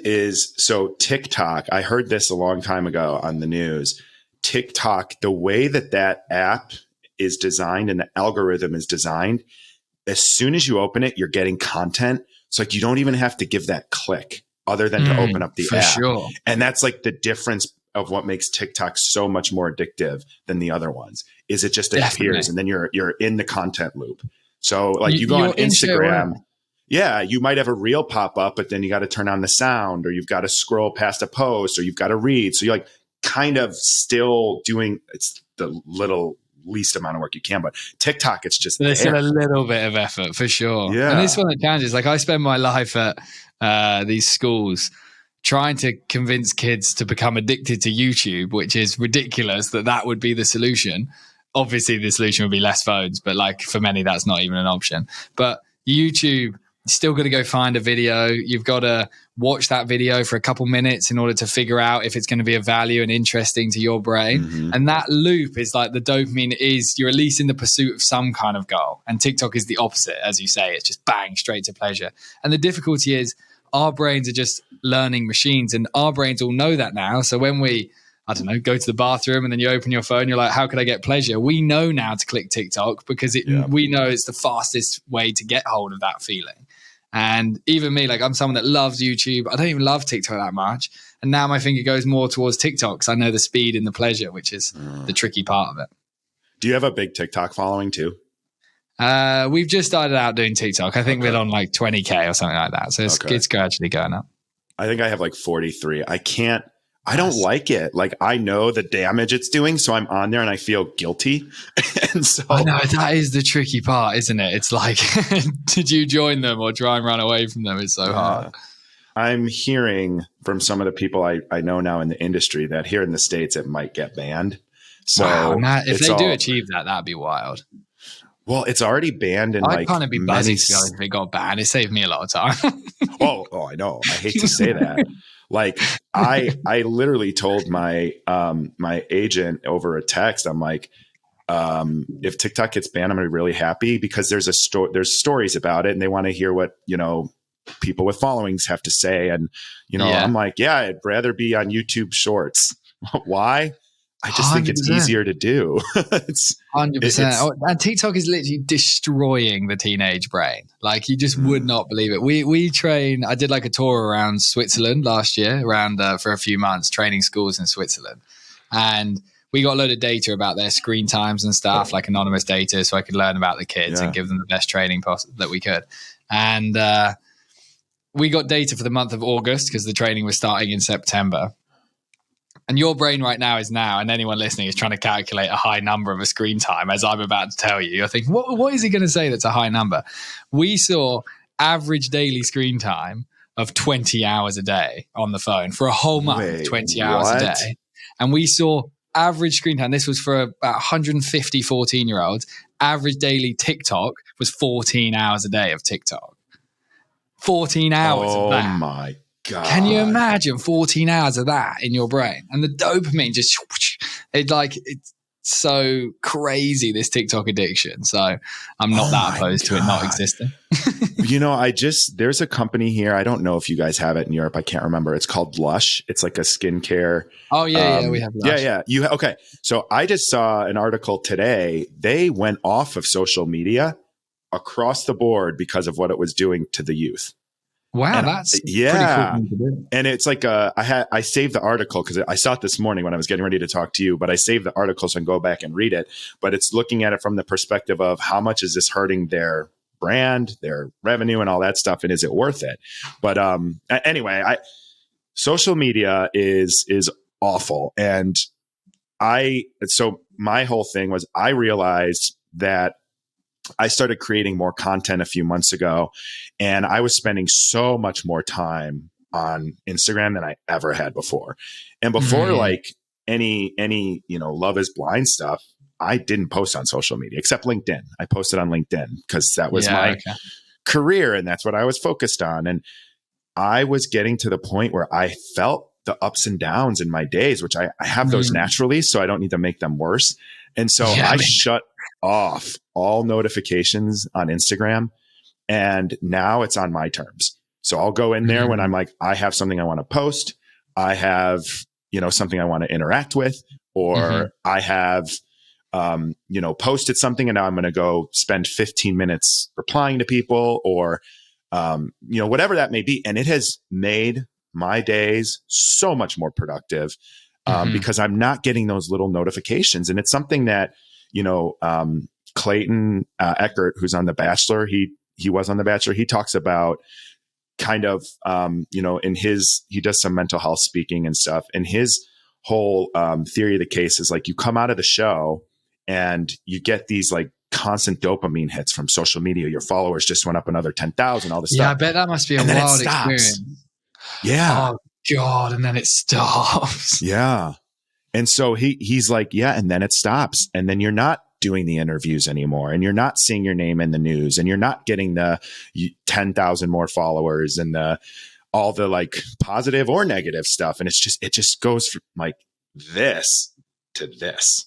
so TikTok, I heard this a long time ago on the news. TikTok, the way that app is designed and the algorithm is designed, as soon as you open it, you're getting content. It's like you don't even have to give that click other than to open up the app. Sure. And that's like the difference of what makes TikTok so much more addictive than the other ones, is it just appears and then you're in the content loop. So like you go on Instagram, you might have a reel pop up, but then you got to turn on the sound, or you've got to scroll past a post, or you've got to read. So you're like kind of still doing, it's the least amount of work you can, but TikTok, it's just there's still a little bit of effort for sure. Yeah. And this one of the challenges, like I spend my life at these schools trying to convince kids to become addicted to YouTube, which is ridiculous that would be the solution. Obviously the solution would be less phones, but like for many, that's not even an option. But YouTube, still got to go find a video. You've got to watch that video for a couple minutes in order to figure out if it's going to be of value and interesting to your brain. Mm-hmm. And that loop is like the dopamine you're at least in the pursuit of some kind of goal. And TikTok is the opposite, as you say. It's just bang, straight to pleasure. And the difficulty is our brains are just learning machines, and our brains all know that now. So when we, I don't know, go to the bathroom and then you open your phone, you're like, how could I get pleasure? We know now to click TikTok because we know it's the fastest way to get hold of that feeling. And even me, like I'm someone that loves YouTube. I don't even love TikTok that much. And now my finger goes more towards TikTok because I know the speed and the pleasure, which is the tricky part of it. Do you have a big TikTok following too? We've just started out doing TikTok. I think we're on like 20K or something like that. So it's gradually going up. I think I have like 43. I don't like it. Like I know the damage it's doing, so I'm on there and I feel guilty. And so I know that is the tricky part, isn't it? It's like, did you join them or try and run away from them? It's so hard. I'm hearing from some of the people I know now in the industry that here in the States it might get banned. So if they do achieve that, that'd be wild. Well, it's already banned in I'd kind of be buzzing to be honest if it got banned. It saved me a lot of time. Oh, I know. I hate to say that. Like I literally told my my agent over a text, I'm like, if TikTok gets banned, I'm gonna be really happy because there's stories about it and they want to hear what, people with followings have to say. And, I'm like, I'd rather be on YouTube Shorts. Why? I just 100%. Think it's easier to do. 100%. And TikTok is literally destroying the teenage brain. Like you just would not believe it. We train. I did like a tour around Switzerland last year, for a few months, training schools in Switzerland, and we got a load of data about their screen times and stuff, like anonymous data, so I could learn about the kids and give them the best training that we could. And we got data for the month of August because the training was starting in September. And your brain right now and anyone listening is trying to calculate a high number of a screen time, as I'm about to tell you. You're thinking, what is he going to say that's a high number? We saw average daily screen time of 20 hours a day on the phone for a whole month, 20 hours a day. And we saw average screen time. This was for about 150 14-year-olds. Average daily TikTok was 14 hours a day of TikTok. 14 hours of that. Oh my God. Can you imagine 14 hours of that in your brain? And the dopamine just, it's so crazy, this TikTok addiction. So I'm not that opposed to it not existing. There's a company here. I don't know if you guys have it in Europe. I can't remember. It's called Lush. It's like a skincare. Oh yeah. We have Lush. Yeah. Okay. So I just saw an article today. They went off of social media across the board because of what it was doing to the youth. Wow, that's pretty cool thing to do. And it's like I saved the article because I saw it this morning when I was getting ready to talk to you, but I saved the article so I can go back and read it. But it's looking at it from the perspective of how much is this hurting their brand, their revenue, and all that stuff, and is it worth it? But anyway, social media is awful, and so my whole thing was I realized that I started creating more content a few months ago, and I was spending so much more time on Instagram than I ever had before. And before like any Love is Blind stuff, I didn't post on social media except LinkedIn. I posted on LinkedIn because that was my career and that's what I was focused on. And I was getting to the point where I felt the ups and downs in my days, which I have those naturally, so I don't need to make them worse. And so I shut off all notifications on Instagram, and now it's on my terms. So I'll go in there when I'm like, I have something I want to post. I have, something I want to interact with, or I have, posted something and now I'm going to go spend 15 minutes replying to people or, whatever that may be. And it has made my days so much more productive because I'm not getting those little notifications. And it's something that, Clayton Eckert, who's on The Bachelor, he was on The Bachelor. He talks about kind of, he does some mental health speaking and stuff. And his whole theory of the case is like, you come out of the show and you get these like constant dopamine hits from social media. Your followers just went up another 10,000, all this stuff. Yeah, I bet that must be a wild experience. Yeah. Oh God. And then it stops. Yeah. And so he's like, yeah. And then it stops. And then you're not doing the interviews anymore. And you're not seeing your name in the news, and you're not getting the 10,000 more followers and all the like positive or negative stuff. And it just goes from like this to this.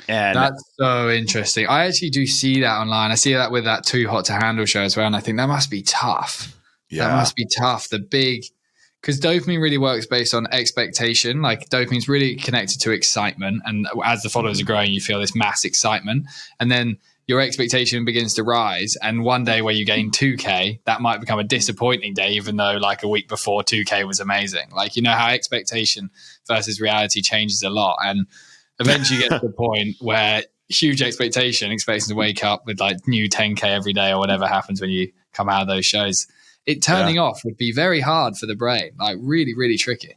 And that's so interesting. I actually do see that online. I see that with that Too Hot to Handle show as well. And I think that must be tough. Yeah. That must be tough. Because dopamine really works based on expectation. Like dopamine's really connected to excitement. And as the followers are growing, you feel this mass excitement. And then your expectation begins to rise. And one day where you gain 2K, that might become a disappointing day, even though like a week before 2K was amazing. Like, how expectation versus reality changes a lot. And eventually you get to the point where huge expecting to wake up with like new 10K every day or whatever happens when you come out of those shows. It turning off would be very hard for the brain, like really, really tricky.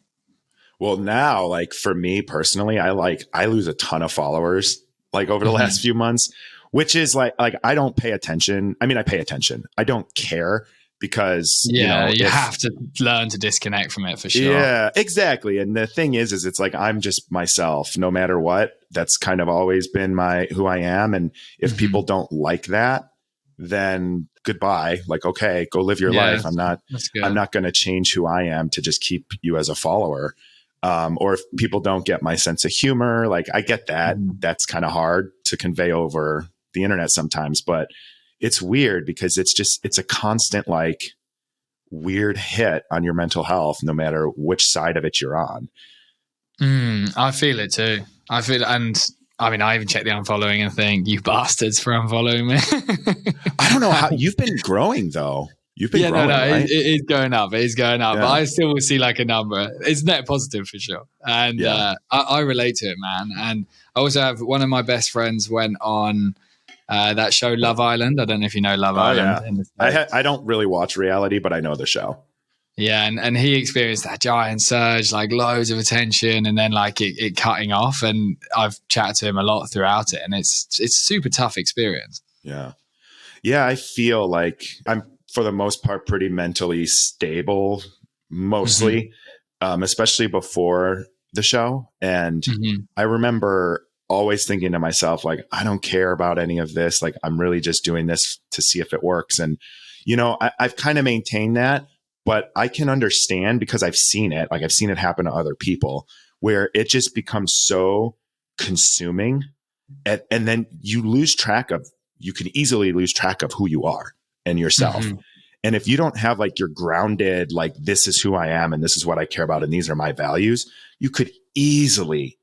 Well, now, like for me personally, I lose a ton of followers like over the last few months, which is like I don't pay attention. I mean, I pay attention. I don't care. Because you have to learn to disconnect from it for sure. Yeah, exactly. And the thing is it's like I'm just myself, no matter what. That's kind of always been who I am. And if people don't like that, then goodbye. Like, okay, go live your life. I'm not going to change who I am to just keep you as a follower. Or if people don't get my sense of humor, like I get that. That's kind of hard to convey over the internet sometimes, but it's weird because it's a constant, like weird hit on your mental health, no matter which side of it you're on. I feel it too. I feel it. And I mean, I even check the unfollowing and think, you bastards for unfollowing me. I don't know how you've been growing though. You've been growing, right? It is going up. It is going up. Yeah. But I still will see like a number. It's net positive for sure. And I relate to it, man. And I also have one of my best friends went on that show Love Island. I don't know if you know Love Island. Yeah. I don't really watch reality, but I know the show. Yeah, and he experienced that giant surge, like loads of attention, and then like it cutting off. And I've chatted to him a lot throughout it, and it's a super tough experience. Yeah, I feel like I'm for the most part pretty mentally stable, mostly, especially before the show. And I remember always thinking to myself, like, I don't care about any of this. Like, I'm really just doing this to see if it works. And, I've kind of maintained that, but I can understand because I've seen it. Like, I've seen it happen to other people where it just becomes so consuming. And then you can easily lose track of who you are and yourself. And if you don't have like you're grounded, like this is who I am and this is what I care about and these are my values, you could easily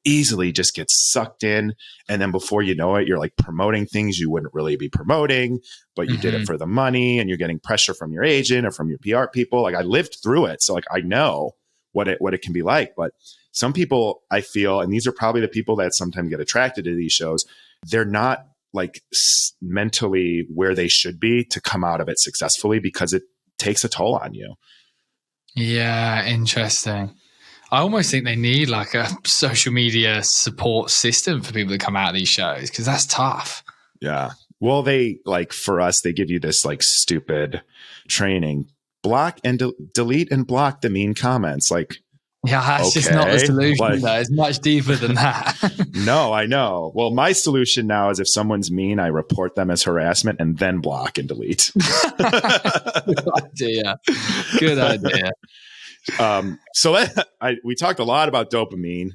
just get sucked in. And then before you know it, you're like promoting things you wouldn't really be promoting, but you did it for the money and you're getting pressure from your agent or from your PR people. Like I lived through it. So like I know what it can be like. But some people I feel, and these are probably the people that sometimes get attracted to these shows, they're not like mentally where they should be to come out of it successfully because it takes a toll on you. Yeah, interesting. I almost think they need like a social media support system for people that come out of these shows because that's tough. Yeah. Well, they like for us, they give you this like stupid training, block and delete and block the mean comments. Like, Yeah, that's just not the solution, though. It's much deeper than that. No, I know. Well, my solution now is if someone's mean, I report them as harassment and then block and delete. Good idea. Good idea. We talked a lot about dopamine.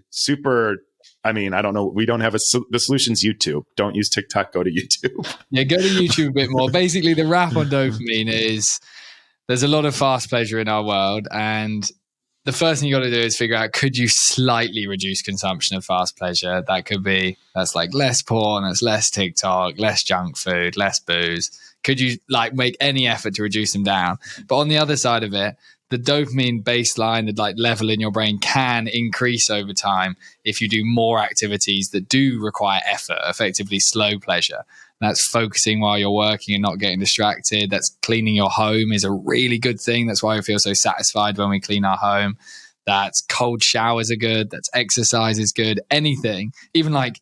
I don't know. We don't have the solution's YouTube. Don't use TikTok. Go to YouTube. Yeah, go to YouTube a bit more. Basically, the wrap on dopamine is there's a lot of fast pleasure in our world, and the first thing you got to do is figure out, could you slightly reduce consumption of fast pleasure? That's like less porn, that's less TikTok, less junk food, less booze. Could you like make any effort to reduce them down? But on the other side of it, the dopamine baseline, the like level in your brain can increase over time if you do more activities that do require effort, effectively slow pleasure. That's focusing while you're working and not getting distracted. That's cleaning your home is a really good thing. That's why we feel so satisfied when we clean our home. That's cold showers are good. That's exercise is good. Anything, even like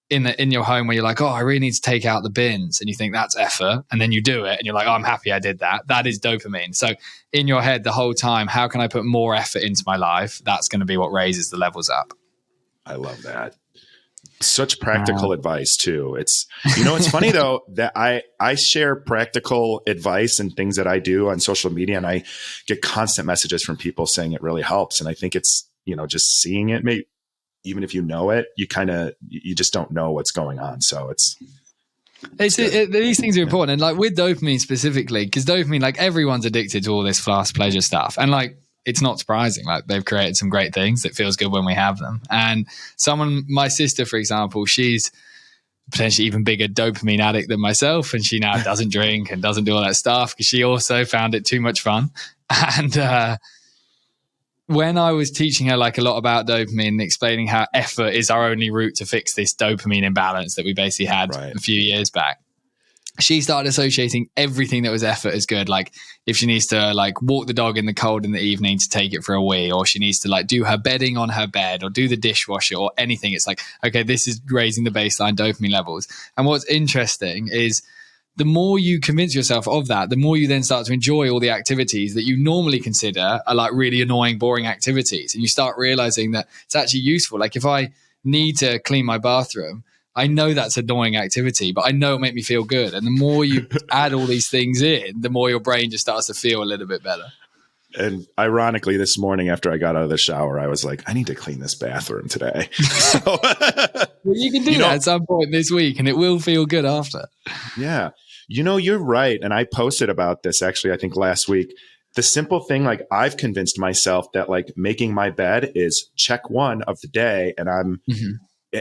in your home where you're like, oh, I really need to take out the bins, and you think that's effort, and then you do it and you're like, oh, I'm happy I did that. That is dopamine. So in your head the whole time, how can I put more effort into my life? That's going to be what raises the levels up. I love that. Such practical advice too. It's funny though that I share practical advice and things that I do on social media, and I get constant messages from people saying it really helps. And I think it's, just seeing it, maybe even if you know it, you just don't know what's going on. So these things are important. And like with dopamine specifically, because dopamine, like everyone's addicted to all this fast pleasure stuff. And like, it's not surprising. Like they've created some great things that feels good when we have them. And my sister, for example, she's potentially even bigger dopamine addict than myself. And she now doesn't drink and doesn't do all that stuff because she also found it too much fun. And when I was teaching her like a lot about dopamine and explaining how effort is our only route to fix this dopamine imbalance that we basically had a few years back, she started associating everything that was effort as good. Like if she needs to like walk the dog in the cold in the evening to take it for a wee, or she needs to like do her bedding on her bed or do the dishwasher or anything. It's like, okay, this is raising the baseline dopamine levels. And what's interesting is the more you convince yourself of that, the more you then start to enjoy all the activities that you normally consider are like really annoying, boring activities. And you start realizing that it's actually useful. Like if I need to clean my bathroom, I know that's an annoying activity, but I know it'll make me feel good. And the more you add all these things in, the more your brain just starts to feel a little bit better. And ironically, this morning after I got out of the shower, I was like, I need to clean this bathroom today. Well, you can do that at some point this week and it will feel good after. Yeah. You're right. And I posted about this actually, I think last week. The simple thing, like I've convinced myself that like making my bed is check one of the day, and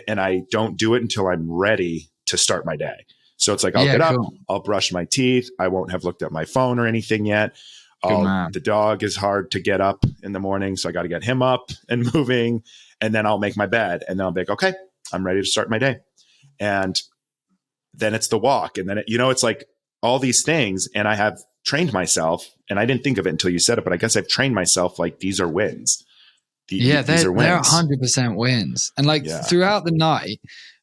and I don't do it until I'm ready to start my day. So it's like, I'll get up, I'll brush my teeth. I won't have looked at my phone or anything yet. The dog is hard to get up in the morning, so I got to get him up and moving, and then I'll make my bed, and then I'll be like, okay, I'm ready to start my day. And then it's the walk. And then, it's like all these things. And I have trained myself, and I didn't think of it until you said it, but I guess I've trained myself like these are wins. They're 100% wins. And like throughout the night,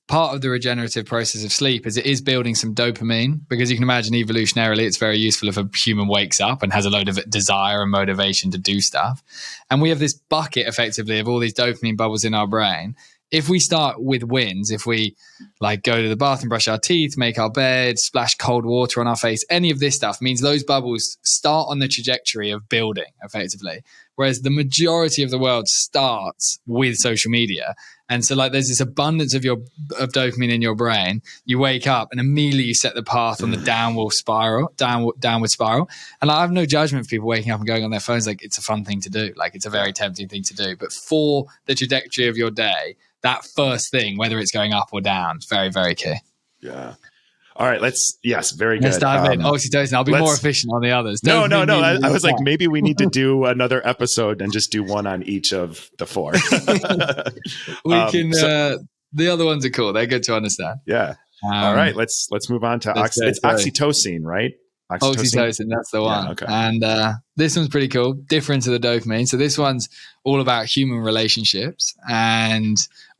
part of the regenerative process of sleep is building some dopamine, because you can imagine evolutionarily it's very useful if a human wakes up and has a load of desire and motivation to do stuff. And we have this bucket effectively of all these dopamine bubbles in our brain. If we start with wins, if we like go to the bathroom, brush our teeth, make our bed, splash cold water on our face, any of this stuff means those bubbles start on the trajectory of building effectively. Whereas the majority of the world starts with social media. And so like there's this abundance of dopamine in your brain. You wake up and immediately you set the path on the downward spiral. And I have no judgment for people waking up and going on their phones. Like it's a fun thing to do. Like it's a very tempting thing to do. But for the trajectory of your day, that first thing, whether it's going up or down, is very, very key. Yeah. All right. Very good. Let's dive in. Oxytocin. I'll be more efficient on the others. No. I was like, maybe we need to do another episode and just do one on each of the four. The other ones are cool. They're good to understand. Yeah. All right. Let's move on to oxytocin, right? Oxytocin, that's the one. Yeah, okay. And this one's pretty cool, different to the dopamine. So this one's all about human relationships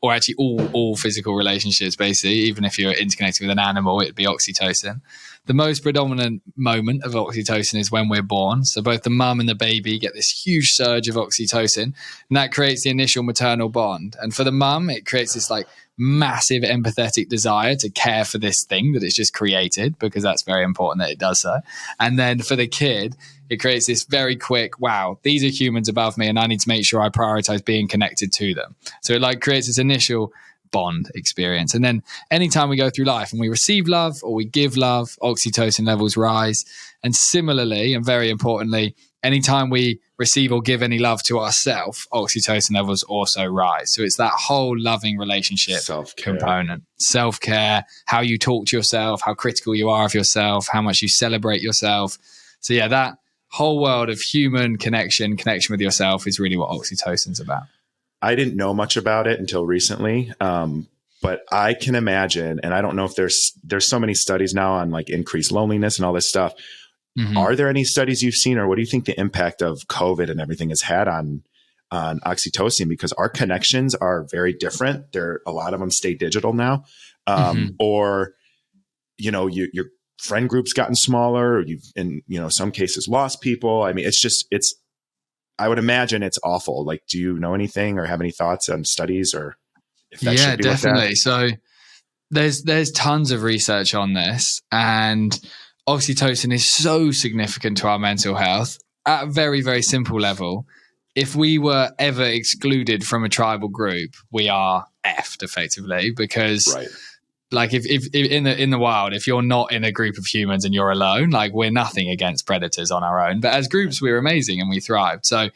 or actually all physical relationships, basically. Even if you're interconnected with an animal, it'd be oxytocin. the most predominant moment of oxytocin is when we're born. So both the mum and the baby get this huge surge of oxytocin, and that creates the initial maternal bond. And for the mum, it creates this like massive empathetic desire to care for this thing that it's just created, because that's very important that it does so. And then for the kid, it creates this very quick, wow, these are humans above me and I need to make sure I prioritize being connected to them. So it like creates this initial bond experience. And then anytime we go through life and we receive love or we give love, oxytocin levels rise. And similarly, and very importantly, anytime we receive or give any love to ourselves, oxytocin levels also rise. So it's that whole loving relationship component. Self-care, how you talk to yourself, how critical you are of yourself, how much you celebrate yourself. So yeah, that whole world of human connection with yourself is really what oxytocin's about. I didn't know much about it until recently, but I can imagine, and I don't know if there's so many studies now on like increased loneliness and all this stuff. Mm-hmm. Are there any studies you've seen, or what do you think the impact of COVID and everything has had on oxytocin? Because our connections are very different. A lot of them stay digital now, or your friend group's gotten smaller. Or you've in some cases lost people. I mean, it's. I would imagine it's awful. Like, do you know anything or have any thoughts on studies, or if that should be definitely. Like so there's tons of research on this, and oxytocin is so significant to our mental health at a very, very simple level. If we were ever excluded from a tribal group, we are effed effectively, because like if in the wild, if you're not in a group of humans and you're alone, like we're nothing against predators on our own, but as groups, we're amazing and we thrived. So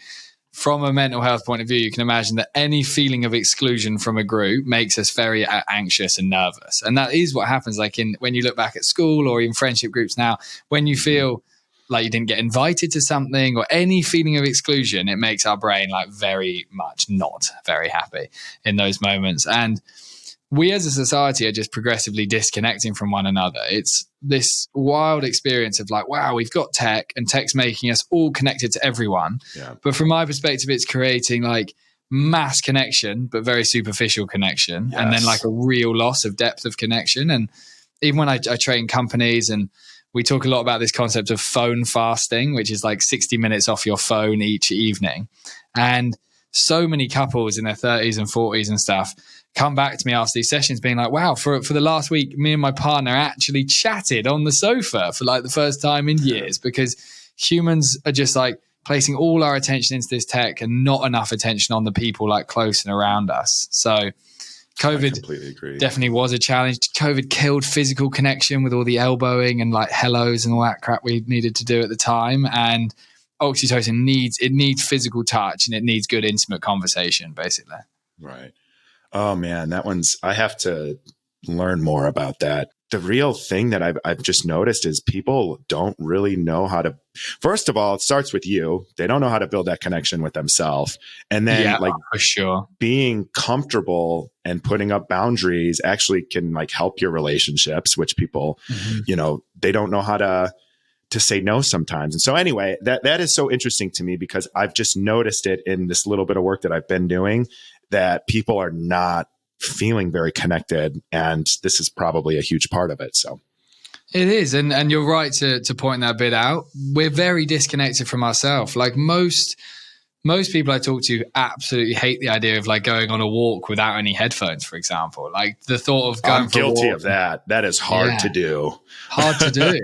from a mental health point of view, you can imagine that any feeling of exclusion from a group makes us very anxious and nervous. And that is what happens like when you look back at school or in friendship groups now, when you feel like you didn't get invited to something or any feeling of exclusion, it makes our brain like very much not very happy in those moments. And we as a society are just progressively disconnecting from one another. It's this wild experience of like, wow, we've got tech and tech's making us all connected to everyone. Yeah. But from my perspective, it's creating like mass connection, but very superficial connection. Yes. And then like a real loss of depth of connection. And even when I train companies, and we talk a lot about this concept of phone fasting, which is like 60 minutes off your phone each evening. And so many couples in their 30s and 40s and stuff come back to me after these sessions being like, wow, for the last week, me and my partner actually chatted on the sofa for like the first time in years, because humans are just like placing all our attention into this tech and not enough attention on the people like close and around us. So COVID definitely was a challenge. COVID killed physical connection with all the elbowing and like hellos and all that crap we needed to do at the time. And oxytocin needs physical touch and it needs good intimate conversation, basically. Right. Oh man, I have to learn more about that. The real thing that I've just noticed is people don't really know how to, first of all, it starts with you. They don't know how to build that connection with themselves. And then for sure, being comfortable and putting up boundaries actually can like help your relationships, which people, they don't know how to say no sometimes. And so anyway, that is so interesting to me, because I've just noticed it in this little bit of work that I've been doing, that people are not feeling very connected. And this is probably a huge part of it. So it is. And you're right to point that bit out. We're very disconnected from ourselves. Like most people I talk to absolutely hate the idea of like going on a walk without any headphones, for example. Like the thought of going for a walk. I'm guilty of that. That is hard to do. Hard to do.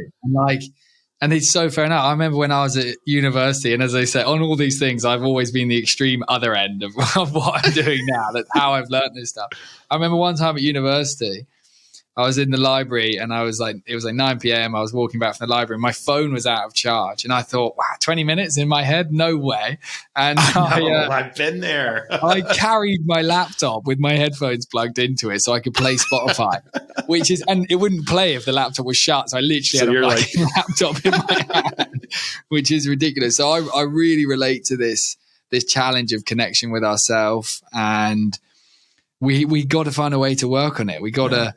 And it's so fair enough. I remember when I was at university, and as I said, on all these things, I've always been the extreme other end of what I'm doing now. That's how I've learned this stuff. I remember one time at university, I was in the library and it was like 9 p.m. I was walking back from the library and my phone was out of charge. And I thought, wow, 20 minutes in my head? No way. And I've been there. I carried my laptop with my headphones plugged into it so I could play Spotify, and it wouldn't play if the laptop was shut. So I literally had a laptop in my hand, which is ridiculous. So I really relate to this challenge of connection with ourselves, and we got to find a way to work on it. We got to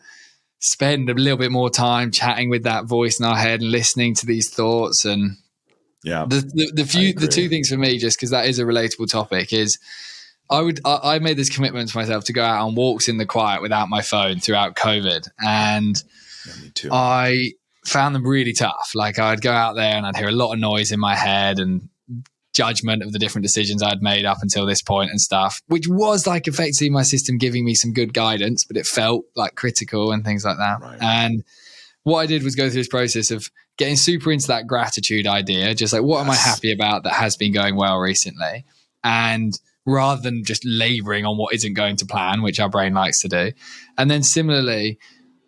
spend a little bit more time chatting with that voice in our head and listening to these thoughts. And the two things for me, just because that is a relatable topic, is I made this commitment to myself to go out on walks in the quiet without my phone throughout COVID. And me too. I found them really tough. Like I'd go out there and I'd hear a lot of noise in my head and judgment of the different decisions I'd made up until this point and stuff, which was like effectively my system giving me some good guidance, but it felt like critical and things like that. Right. And what I did was go through this process of getting super into that gratitude idea, just like, what am I happy about that has been going well recently? And rather than just laboring on what isn't going to plan, which our brain likes to do. And then similarly,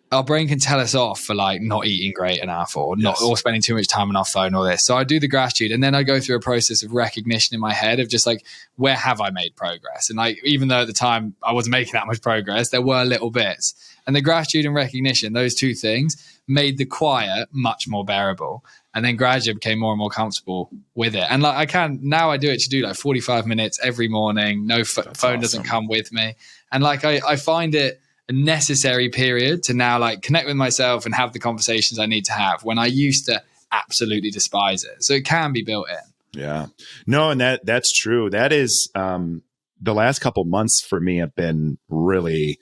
our brain can tell us off for like not eating great enough or not, or spending too much time on our phone or this. So I do the gratitude, and then I go through a process of recognition in my head of just like, where have I made progress? And like, even though at the time I wasn't making that much progress, there were little bits. And the gratitude and recognition, those two things made the quiet much more bearable. And then gradually became more and more comfortable with it. And like now I do it to do like 45 minutes every morning. No phone doesn't come with me. And like, I find it a necessary period to now like connect with myself and have the conversations I need to have, when I used to absolutely despise it. So it can be built in. Yeah, no. And that's true. That is, the last couple months for me have been really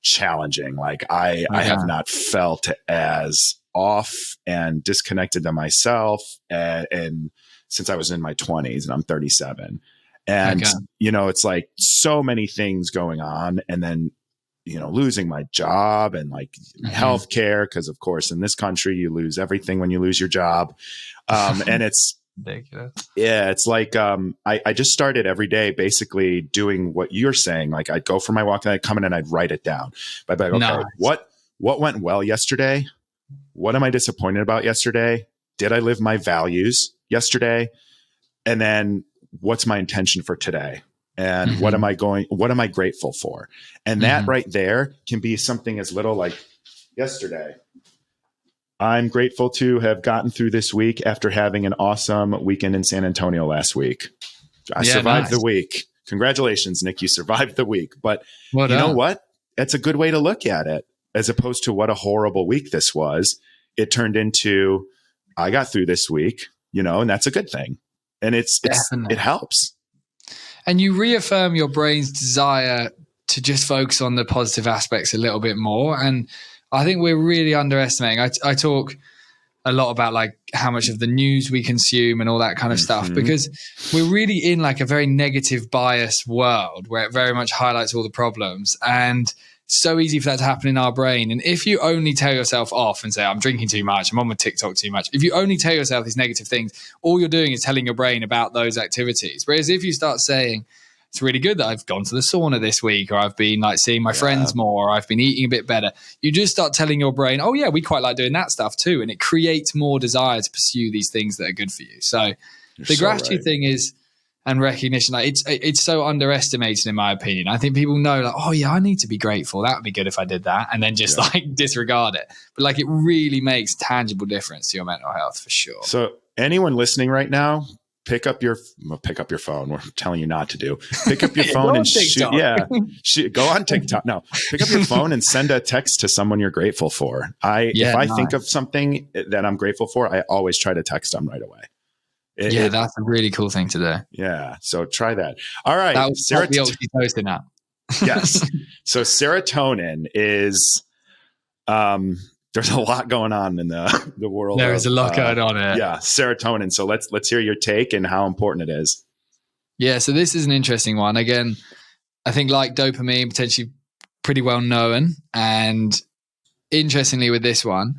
challenging. Like I have not felt as off and disconnected to myself and since I was in my 20s, and I'm 37. And, it's like so many things going on. And then, losing my job and like healthcare, because of course in this country you lose everything when you lose your job. And it's ridiculous. Yeah, it's like I just started every day basically doing what you're saying. Like I'd go for my walk and I'd come in and I'd write it down. But like, okay, nice. What went well yesterday? What am I disappointed about yesterday? Did I live my values yesterday? And then what's my intention for today? And what am I grateful for? And that right there can be something as little like yesterday. I'm grateful to have gotten through this week after having an awesome weekend in San Antonio last week. I survived the week. Congratulations, Nick. You survived the week. But you know what? That's a good way to look at it, as opposed to what a horrible week this was. It turned into, I got through this week, and that's a good thing. And it helps. And you reaffirm your brain's desire to just focus on the positive aspects a little bit more. And I think we're really underestimating. I talk a lot about like how much of the news we consume and all that kind of stuff, because we're really in like a very negative bias world where it very much highlights all the problems. And so easy for that to happen in our brain. And if you only tell yourself off and say, I'm drinking too much, I'm on my TikTok too much. If you only tell yourself these negative things, all you're doing is telling your brain about those activities. Whereas if you start saying, it's really good that I've gone to the sauna this week, or I've been like seeing my friends more, or I've been eating a bit better, you just start telling your brain, oh yeah, we quite like doing that stuff too. And it creates more desire to pursue these things that are good for you. So the gratitude thing is, and recognition, like it's so underestimated in my opinion. I think people know like, oh yeah, I need to be grateful. That would be good if I did that, and then just like disregard it. But like it really makes tangible difference to your mental health for sure. So anyone listening right now, pick up your phone. We're telling you not to do. Pick up your phone and shoot. Yeah, go on TikTok. No, pick up your phone and send a text to someone you're grateful for. If I think of something that I'm grateful for, I always try to text them right away. That's a really cool thing to do. Yeah. So try that. All right. That was the oxytocin app. Yes. So serotonin is, there's a lot going on in the world. There is a lot going on here. Yeah. Serotonin. So let's hear your take and how important it is. Yeah. So this is an interesting one. Again, I think like dopamine, potentially pretty well known. And interestingly with this one,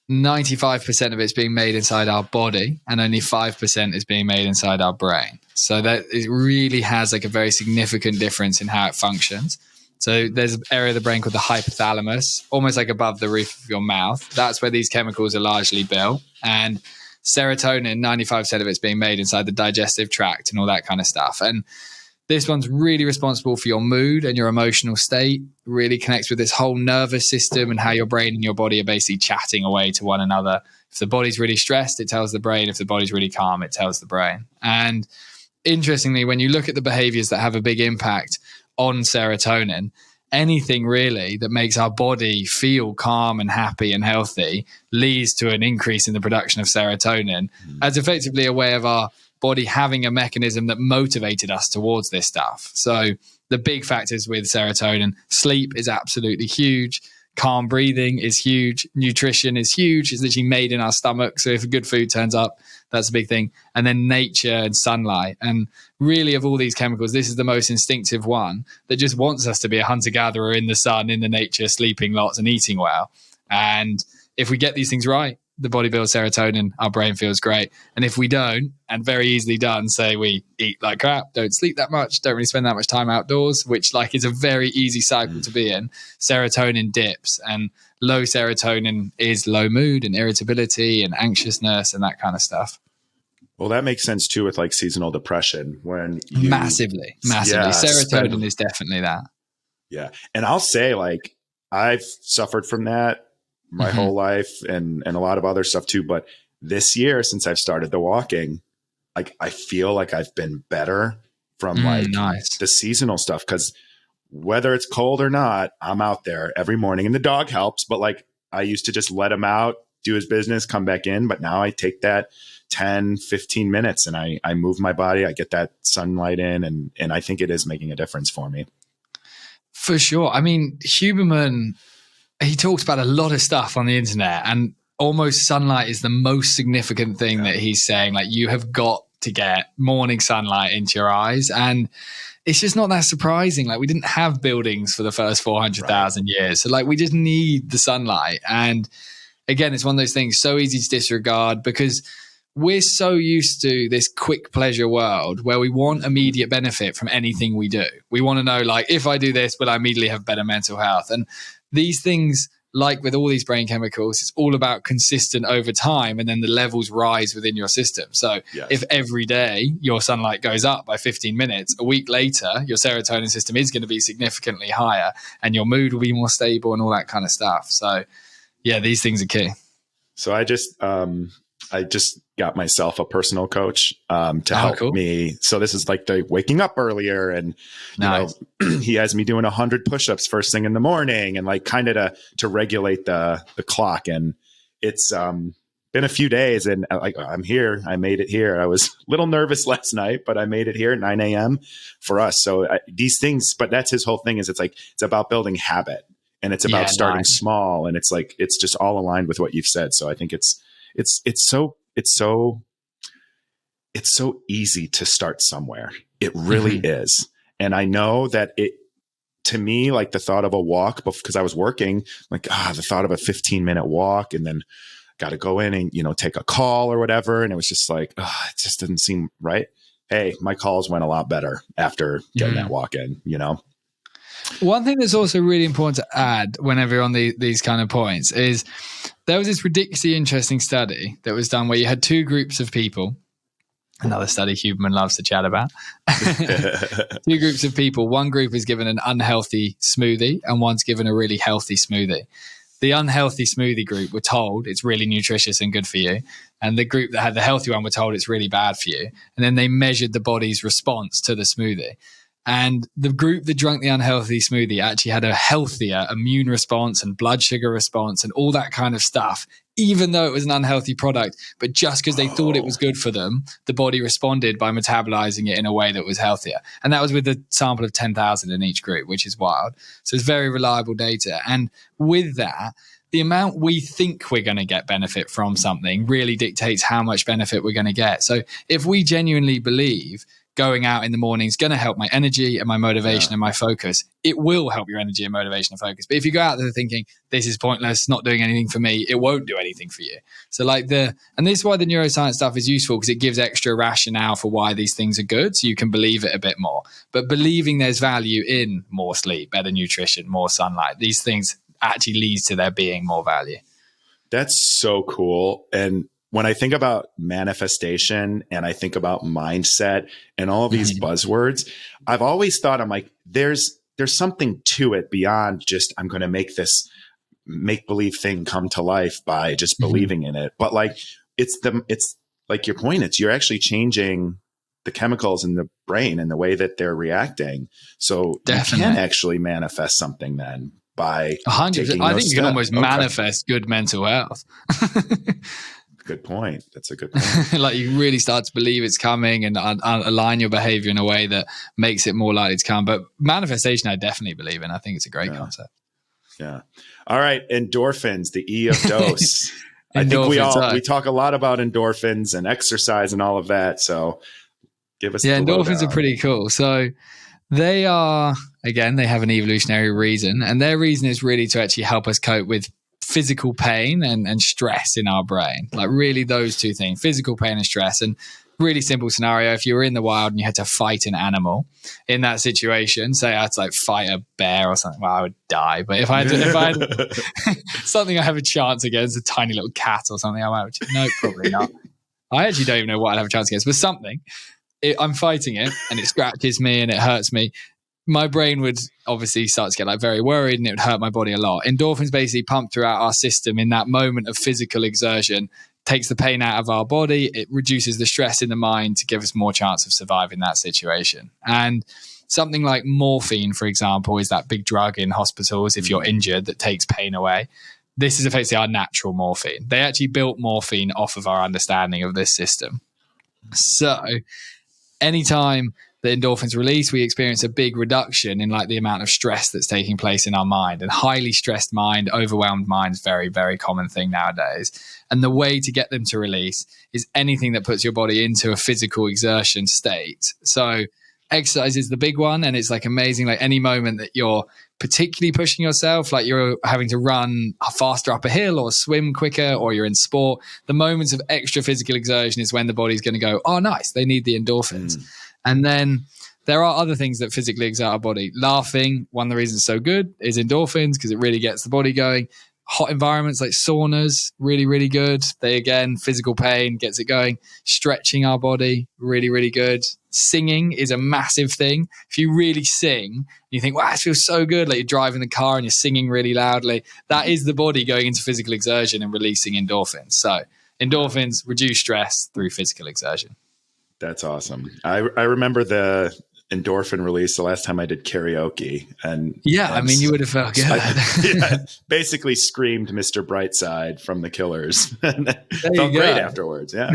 95% of it's being made inside our body and only 5% is being made inside our brain. So that it really has like a very significant difference in how it functions. So there's an area of the brain called the hypothalamus, almost like above the roof of your mouth. That's where these chemicals are largely built. And serotonin, 95% of it's being made inside the digestive tract and all that kind of stuff. And this one's really responsible for your mood and your emotional state, really connects with this whole nervous system and how your brain and your body are basically chatting away to one another. If the body's really stressed, it tells the brain. If the body's really calm, it tells the brain. And interestingly, when you look at the behaviors that have a big impact on serotonin, anything really that makes our body feel calm and happy and healthy leads to an increase in the production of serotonin as effectively a way of our body having a mechanism that motivated us towards this stuff. So the big factors with serotonin, sleep is absolutely huge. calm breathing is huge. Nutrition is huge. It's literally made in our stomach. So if good food turns up, that's a big thing. And then nature and sunlight. And really, of all these chemicals, this is the most instinctive one that just wants us to be a hunter-gatherer in the sun, in the nature, sleeping lots and eating well. And if we get these things right, the body builds serotonin, our brain feels great. And if we don't, and very easily done, say we eat like crap, don't sleep that much, don't really spend that much time outdoors, which like is a very easy cycle to be in, serotonin dips. And low serotonin is low mood and irritability and anxiousness and that kind of stuff. Well, that makes sense too with like seasonal depression when you massively. Yeah, serotonin is definitely that. Yeah. And I'll say like I've suffered from that my whole life and a lot of other stuff too. But this year, since I've started the walking, like I feel like I've been better from the seasonal stuff. Cause whether it's cold or not, I'm out there every morning and the dog helps. But like I used to just let him out, do his business, come back in. But now I take that 10, 15 minutes and I move my body. I get that sunlight in and I think it is making a difference for me. For sure. I mean, Huberman, he talks about a lot of stuff on the internet and almost sunlight is the most significant thing that he's saying. Like you have got to get morning sunlight into your eyes. And it's just not that surprising. Like we didn't have buildings for the first 400,000 years. So like we just need the sunlight. And again, it's one of those things so easy to disregard because we're so used to this quick pleasure world where we want immediate benefit from anything we do. We want to know like, if I do this, will I immediately have better mental health? And these things, like with all these brain chemicals, it's all about consistent over time and then the levels rise within your system. So if every day your sunlight goes up by 15 minutes, a week later, your serotonin system is going to be significantly higher and your mood will be more stable and all that kind of stuff. So yeah, these things are key. So I just got myself a personal coach to help me. So this is like the waking up earlier and you know, he has me doing 100 push-ups first thing in the morning and like kind of to regulate the clock. And it's been a few days and like I'm here. I made it here. I was a little nervous last night, but I made it here at 9 a.m. for us. So these things, but that's his whole thing is it's about building habit and it's about starting small. And it's like, it's just all aligned with what you've said. So I think it's so easy to start somewhere. It really is. And I know that to me, like the thought of a walk, because I was working, like, the thought of a 15-minute walk and then got to go in and, you know, take a call or whatever. And it was just like, it just didn't seem right. Hey, my calls went a lot better after getting that walk in, you know? One thing that's also really important to add whenever you're on these kind of points is there was this ridiculously interesting study that was done where you had two groups of people. Another study Huberman loves to chat about. Two groups of people. One group is given an unhealthy smoothie and one's given a really healthy smoothie. The unhealthy smoothie group were told it's really nutritious and good for you. And the group that had the healthy one were told it's really bad for you. And then they measured the body's response to the smoothie. And the group that drank the unhealthy smoothie actually had a healthier immune response and blood sugar response and all that kind of stuff, even though it was an unhealthy product. But just because they thought it was good for them, the body responded by metabolizing it in a way that was healthier. And that was with a sample of 10,000 in each group, which is wild. So it's very reliable data. And with that, the amount we think we're going to get benefit from something really dictates how much benefit we're going to get. So if we genuinely believe going out in the morning is going to help my energy and my motivation and my focus, it will help your energy and motivation and focus. But if you go out there thinking this is pointless, not doing anything for me, it won't do anything for you. So and this is why the neuroscience stuff is useful, because it gives extra rationale for why these things are good. So you can believe it a bit more, but believing there's value in more sleep, better nutrition, more sunlight, these things actually leads to there being more value. That's so cool. And when I think about manifestation and I think about mindset and all of these buzzwords, I've always thought, I'm like, there's something to it beyond just, I'm going to make this make-believe thing come to life by just believing in it. But like, it's like your point, you're actually changing the chemicals in the brain and the way that they're reacting. So you can actually manifest something then by 100%. I think you can almost manifest good mental health. Good point. That's a good point. Like you really start to believe it's coming and align your behavior in a way that makes it more likely to come. But manifestation, I definitely believe in. I think it's a great concept. Yeah. All right. Endorphins, the E of dose. I think we talk a lot about endorphins and exercise and all of that. So give us the endorphins lowdown. are pretty cool. So they are, again, they have an evolutionary reason, and their reason is really to actually help us cope with physical pain and stress in our brain. Like really those two things, physical pain and stress. And really simple scenario, if you were in the wild and you had to fight an animal in that situation, say I had to like fight a bear or something, well, I would die. But if I had something I have a chance against, a tiny little cat or something, I might, no, probably not. I actually don't even know what I'd have a chance against, but something, I'm fighting it and it scratches me and it hurts me. My brain would obviously start to get like very worried and it would hurt my body a lot. Endorphins basically pump throughout our system in that moment of physical exertion, takes the pain out of our body. It reduces the stress in the mind to give us more chance of surviving that situation. And something like morphine, for example, is that big drug in hospitals if you're injured that takes pain away. This is effectively our natural morphine. They actually built morphine off of our understanding of this system. So anytime the endorphins release, we experience a big reduction in like the amount of stress that's taking place in our mind. And highly stressed mind, overwhelmed mind is very, very common thing nowadays. And the way to get them to release is anything that puts your body into a physical exertion state. So exercise is the big one, and it's like amazing. Like any moment that you're particularly pushing yourself, like you're having to run faster up a hill or swim quicker, or you're in sport, the moments of extra physical exertion is when the body's going to go, oh, nice, they need the endorphins. And then there are other things that physically exert our body. Laughing, one of the reasons it's so good is endorphins because it really gets the body going. Hot environments like saunas, really, really good. They, again, physical pain gets it going. Stretching our body, really, really good. Singing is a massive thing. If you really sing, you think, wow, it feels so good. Like you're driving the car and you're singing really loudly. That is the body going into physical exertion and releasing endorphins. So endorphins reduce stress through physical exertion. That's awesome. I remember the endorphin release the last time I did karaoke. And I mean, you would have felt good. Basically screamed Mr. Brightside from the Killers. Felt great afterwards. Yeah.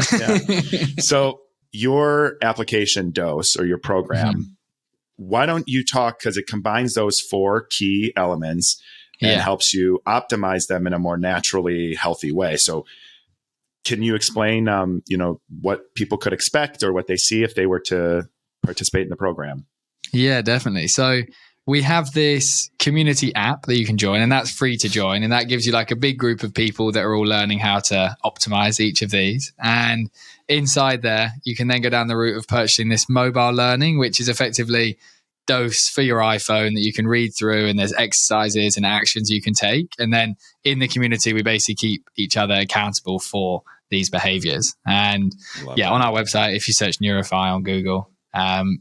So your application dose or your program, why don't you talk, because it combines those 4 key elements and helps you optimize them in a more naturally healthy way. So can you explain, what people could expect or what they see if they were to participate in the program? Yeah, definitely. So we have this community app that you can join, and that's free to join. And that gives you like a big group of people that are all learning how to optimize each of these. And inside there, you can then go down the route of purchasing this mobile learning, which is effectively dose for your iPhone that you can read through, and there's exercises and actions you can take. And then in the community, we basically keep each other accountable for these behaviors. And on our website, if you search Neurofy on Google,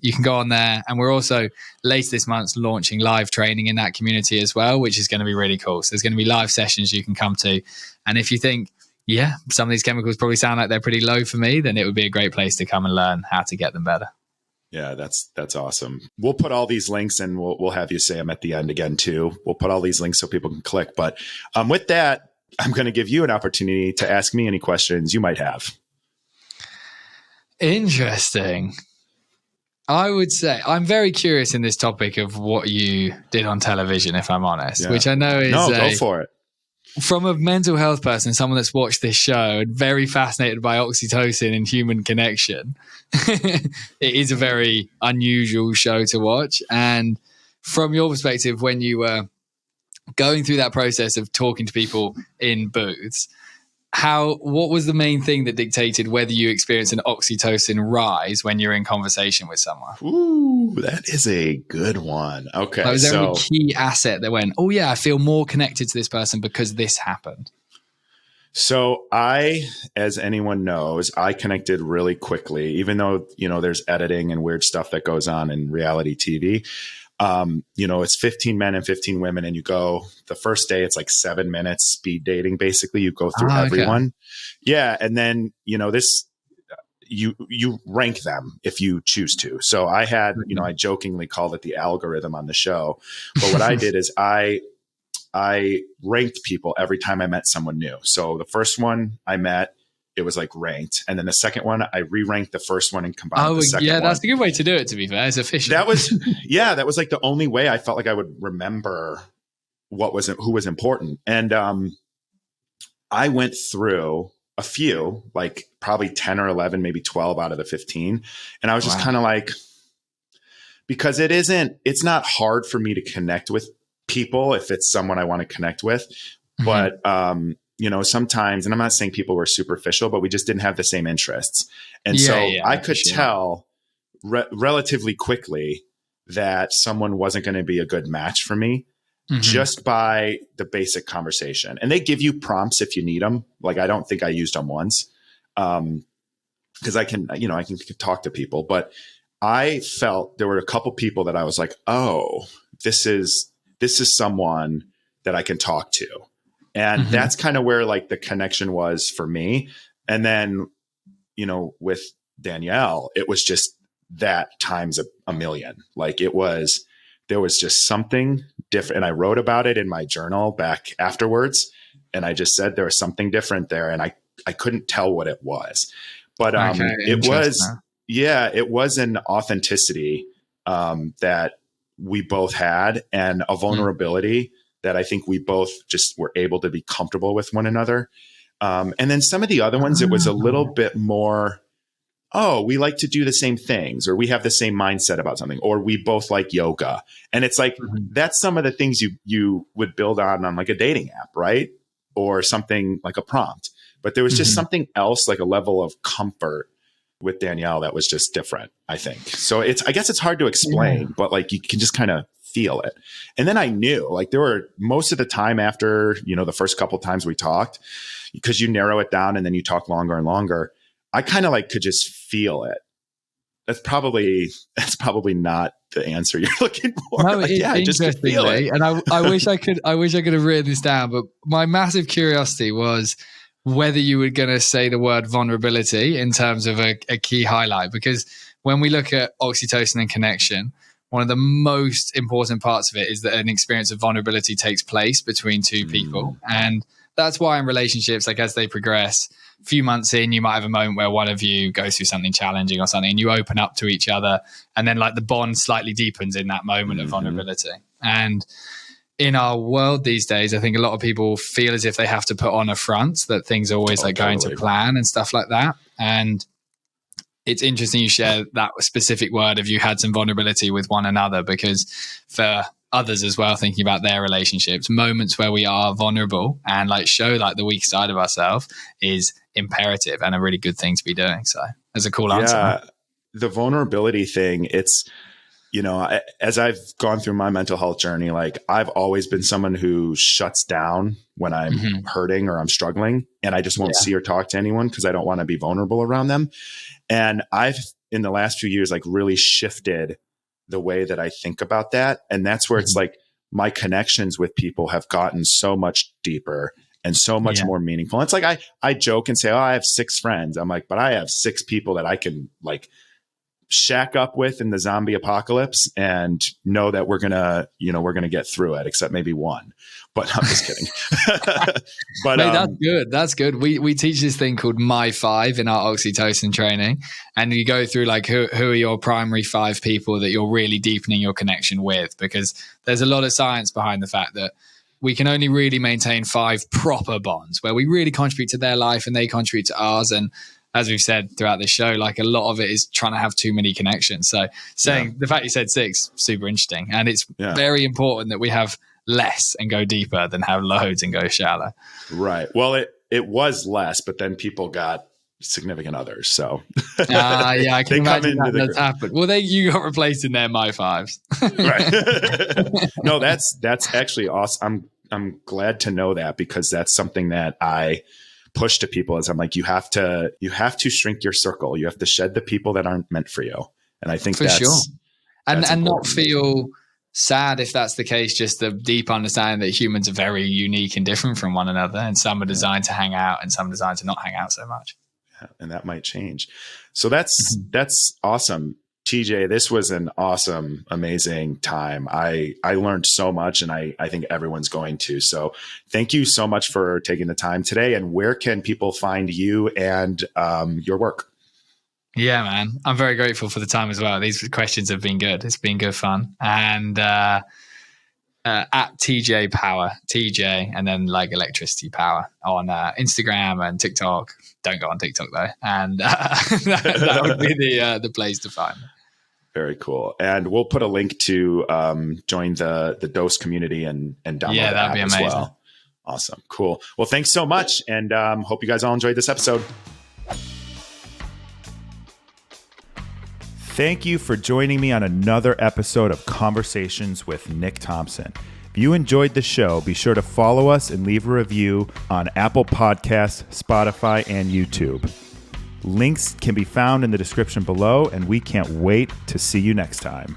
you can go on there. And we're also later this month launching live training in that community as well, which is going to be really cool. So there's going to be live sessions you can come to. And if you think, some of these chemicals probably sound like they're pretty low for me, then it would be a great place to come and learn how to get them better. Yeah, that's awesome. We'll put all these links, and we'll have you say them at the end again too. We'll put all these links so people can click. But with that, I'm going to give you an opportunity to ask me any questions you might have. Interesting. I would say I'm very curious in this topic of what you did on television, if I'm honest, which I know is go for it. From a mental health person, someone that's watched this show and very fascinated by oxytocin and human connection. It is a very unusual show to watch. And from your perspective, when you were going through that process of talking to people in booths, what was the main thing that dictated whether you experienced an oxytocin rise when you're in conversation with someone? Ooh, that is a good one. Okay. Was there any key asset that went, oh yeah, I feel more connected to this person because this happened? So as anyone knows, I connected really quickly, even though, there's editing and weird stuff that goes on in reality TV. It's 15 men and 15 women, and you go the first day, it's like 7 minutes speed dating. Basically you go through everyone. Okay. Yeah. And then, you rank them if you choose to. So I had, I jokingly called it the algorithm on the show, but what I did is I ranked people every time I met someone new. So the first one I met, it was like ranked. And then the second one, I re-ranked the first one and combined the second one. Yeah, that's a good way to do it, to be fair. It's efficient. That was like the only way I felt like I would remember who was important. And I went through a few, like probably 10 or 11, maybe 12 out of the 15. And I was just kind of like, because it's not hard for me to connect with people if it's someone I want to connect with. But, sometimes, and I'm not saying people were superficial, but we just didn't have the same interests. And I could tell relatively quickly that someone wasn't going to be a good match for me. Just by the basic conversation. And they give you prompts if you need them. Like, I don't think I used them once. Cause I can talk to people, but I felt there were a couple people that I was like, oh, this is someone that I can talk to. And that's kind of where like the connection was for me. And then, with Danielle, it was just that times a million. Like there was just something different. And I wrote about it in my journal back afterwards. And I just said there was something different there. And I couldn't tell what it was. But it was an authenticity that we both had, and a vulnerability that I think we both just were able to be comfortable with one another. And then some of the other ones, it was a little bit more, oh, we like to do the same things, or we have the same mindset about something, or we both like yoga. And it's like, that's some of the things you would build on like a dating app, right? Or something like a prompt. But there was just something else, like a level of comfort with Danielle that was just different, I think. So I guess it's hard to explain, but like you can just kind of feel it. And then I knew, like, there were most of the time after, the first couple of times we talked, because you narrow it down and then you talk longer and longer, I kind of like could just feel it. That's probably not the answer you're looking for. No, like, I just could feel it. And I wish I could have written this down, but my massive curiosity was whether you were going to say the word vulnerability in terms of a key highlight, because when we look at oxytocin and connection, one of the most important parts of it is that an experience of vulnerability takes place between two people. And that's why in relationships, like as they progress, a few months in, you might have a moment where one of you goes through something challenging or something, and you open up to each other, and then like the bond slightly deepens in that moment of vulnerability. And in our world these days, I think a lot of people feel as if they have to put on a front, that things are always going to plan and stuff like that. And it's interesting you share that specific word of you had some vulnerability with one another, because for others as well, thinking about their relationships, moments where we are vulnerable and like show like the weak side of ourselves is imperative and a really good thing to be doing. So that's a cool answer. Yeah, the vulnerability thing, it's, as I've gone through my mental health journey, like I've always been someone who shuts down when I'm hurting or I'm struggling, and I just won't see or talk to anyone because I don't want to be vulnerable around them. And I've, in the last few years, like really shifted the way that I think about that. And that's where it's like my connections with people have gotten so much deeper and so much more meaningful. And it's like, I joke and say, oh, I have 6 friends. I'm like, but I have 6 people that I can like shack up with in the zombie apocalypse and know that we're going to get through it, except maybe one. But I'm just kidding. But mate, that's good. That's good. We teach this thing called My 5 in our oxytocin training. And you go through like who are your primary 5 people that you're really deepening your connection with, because there's a lot of science behind the fact that we can only really maintain 5 proper bonds where we really contribute to their life and they contribute to ours. And as we've said throughout this show, like a lot of it is trying to have too many connections. So the fact you said 6, super interesting. And it's very important that we have less and go deeper than have loads and go shallow. Right. Well, it was less, but then people got significant others. So I can imagine that's happened. Well, you got replaced in their My 5s. Right. No, that's actually awesome. I'm glad to know that, because that's something that I push to people, is I'm like, you have to shrink your circle. You have to shed the people that aren't meant for you. And I think for sure. And not feel sad if that's the case, just the deep understanding that humans are very unique and different from one another, and some are designed to hang out and some are designed to not hang out so much. Yeah, and that might change. So that's awesome. TJ, this was an awesome, amazing time. I learned so much, and I think everyone's going to. So thank you so much for taking the time today. And where can people find you and your work? Yeah, man. I'm very grateful for the time as well. These questions have been good. It's been good fun. And At TJ Power, TJ, and then like electricity power on Instagram and TikTok. Don't go on TikTok though, and that would be the place to find me. Very cool. And we'll put a link to join the Dose community and download the app as well. Awesome. Cool. Well, thanks so much, and hope you guys all enjoyed this episode. Thank you for joining me on another episode of Conversations with Nick Thompson. If you enjoyed the show, be sure to follow us and leave a review on Apple Podcasts, Spotify, and YouTube. Links can be found in the description below, and we can't wait to see you next time.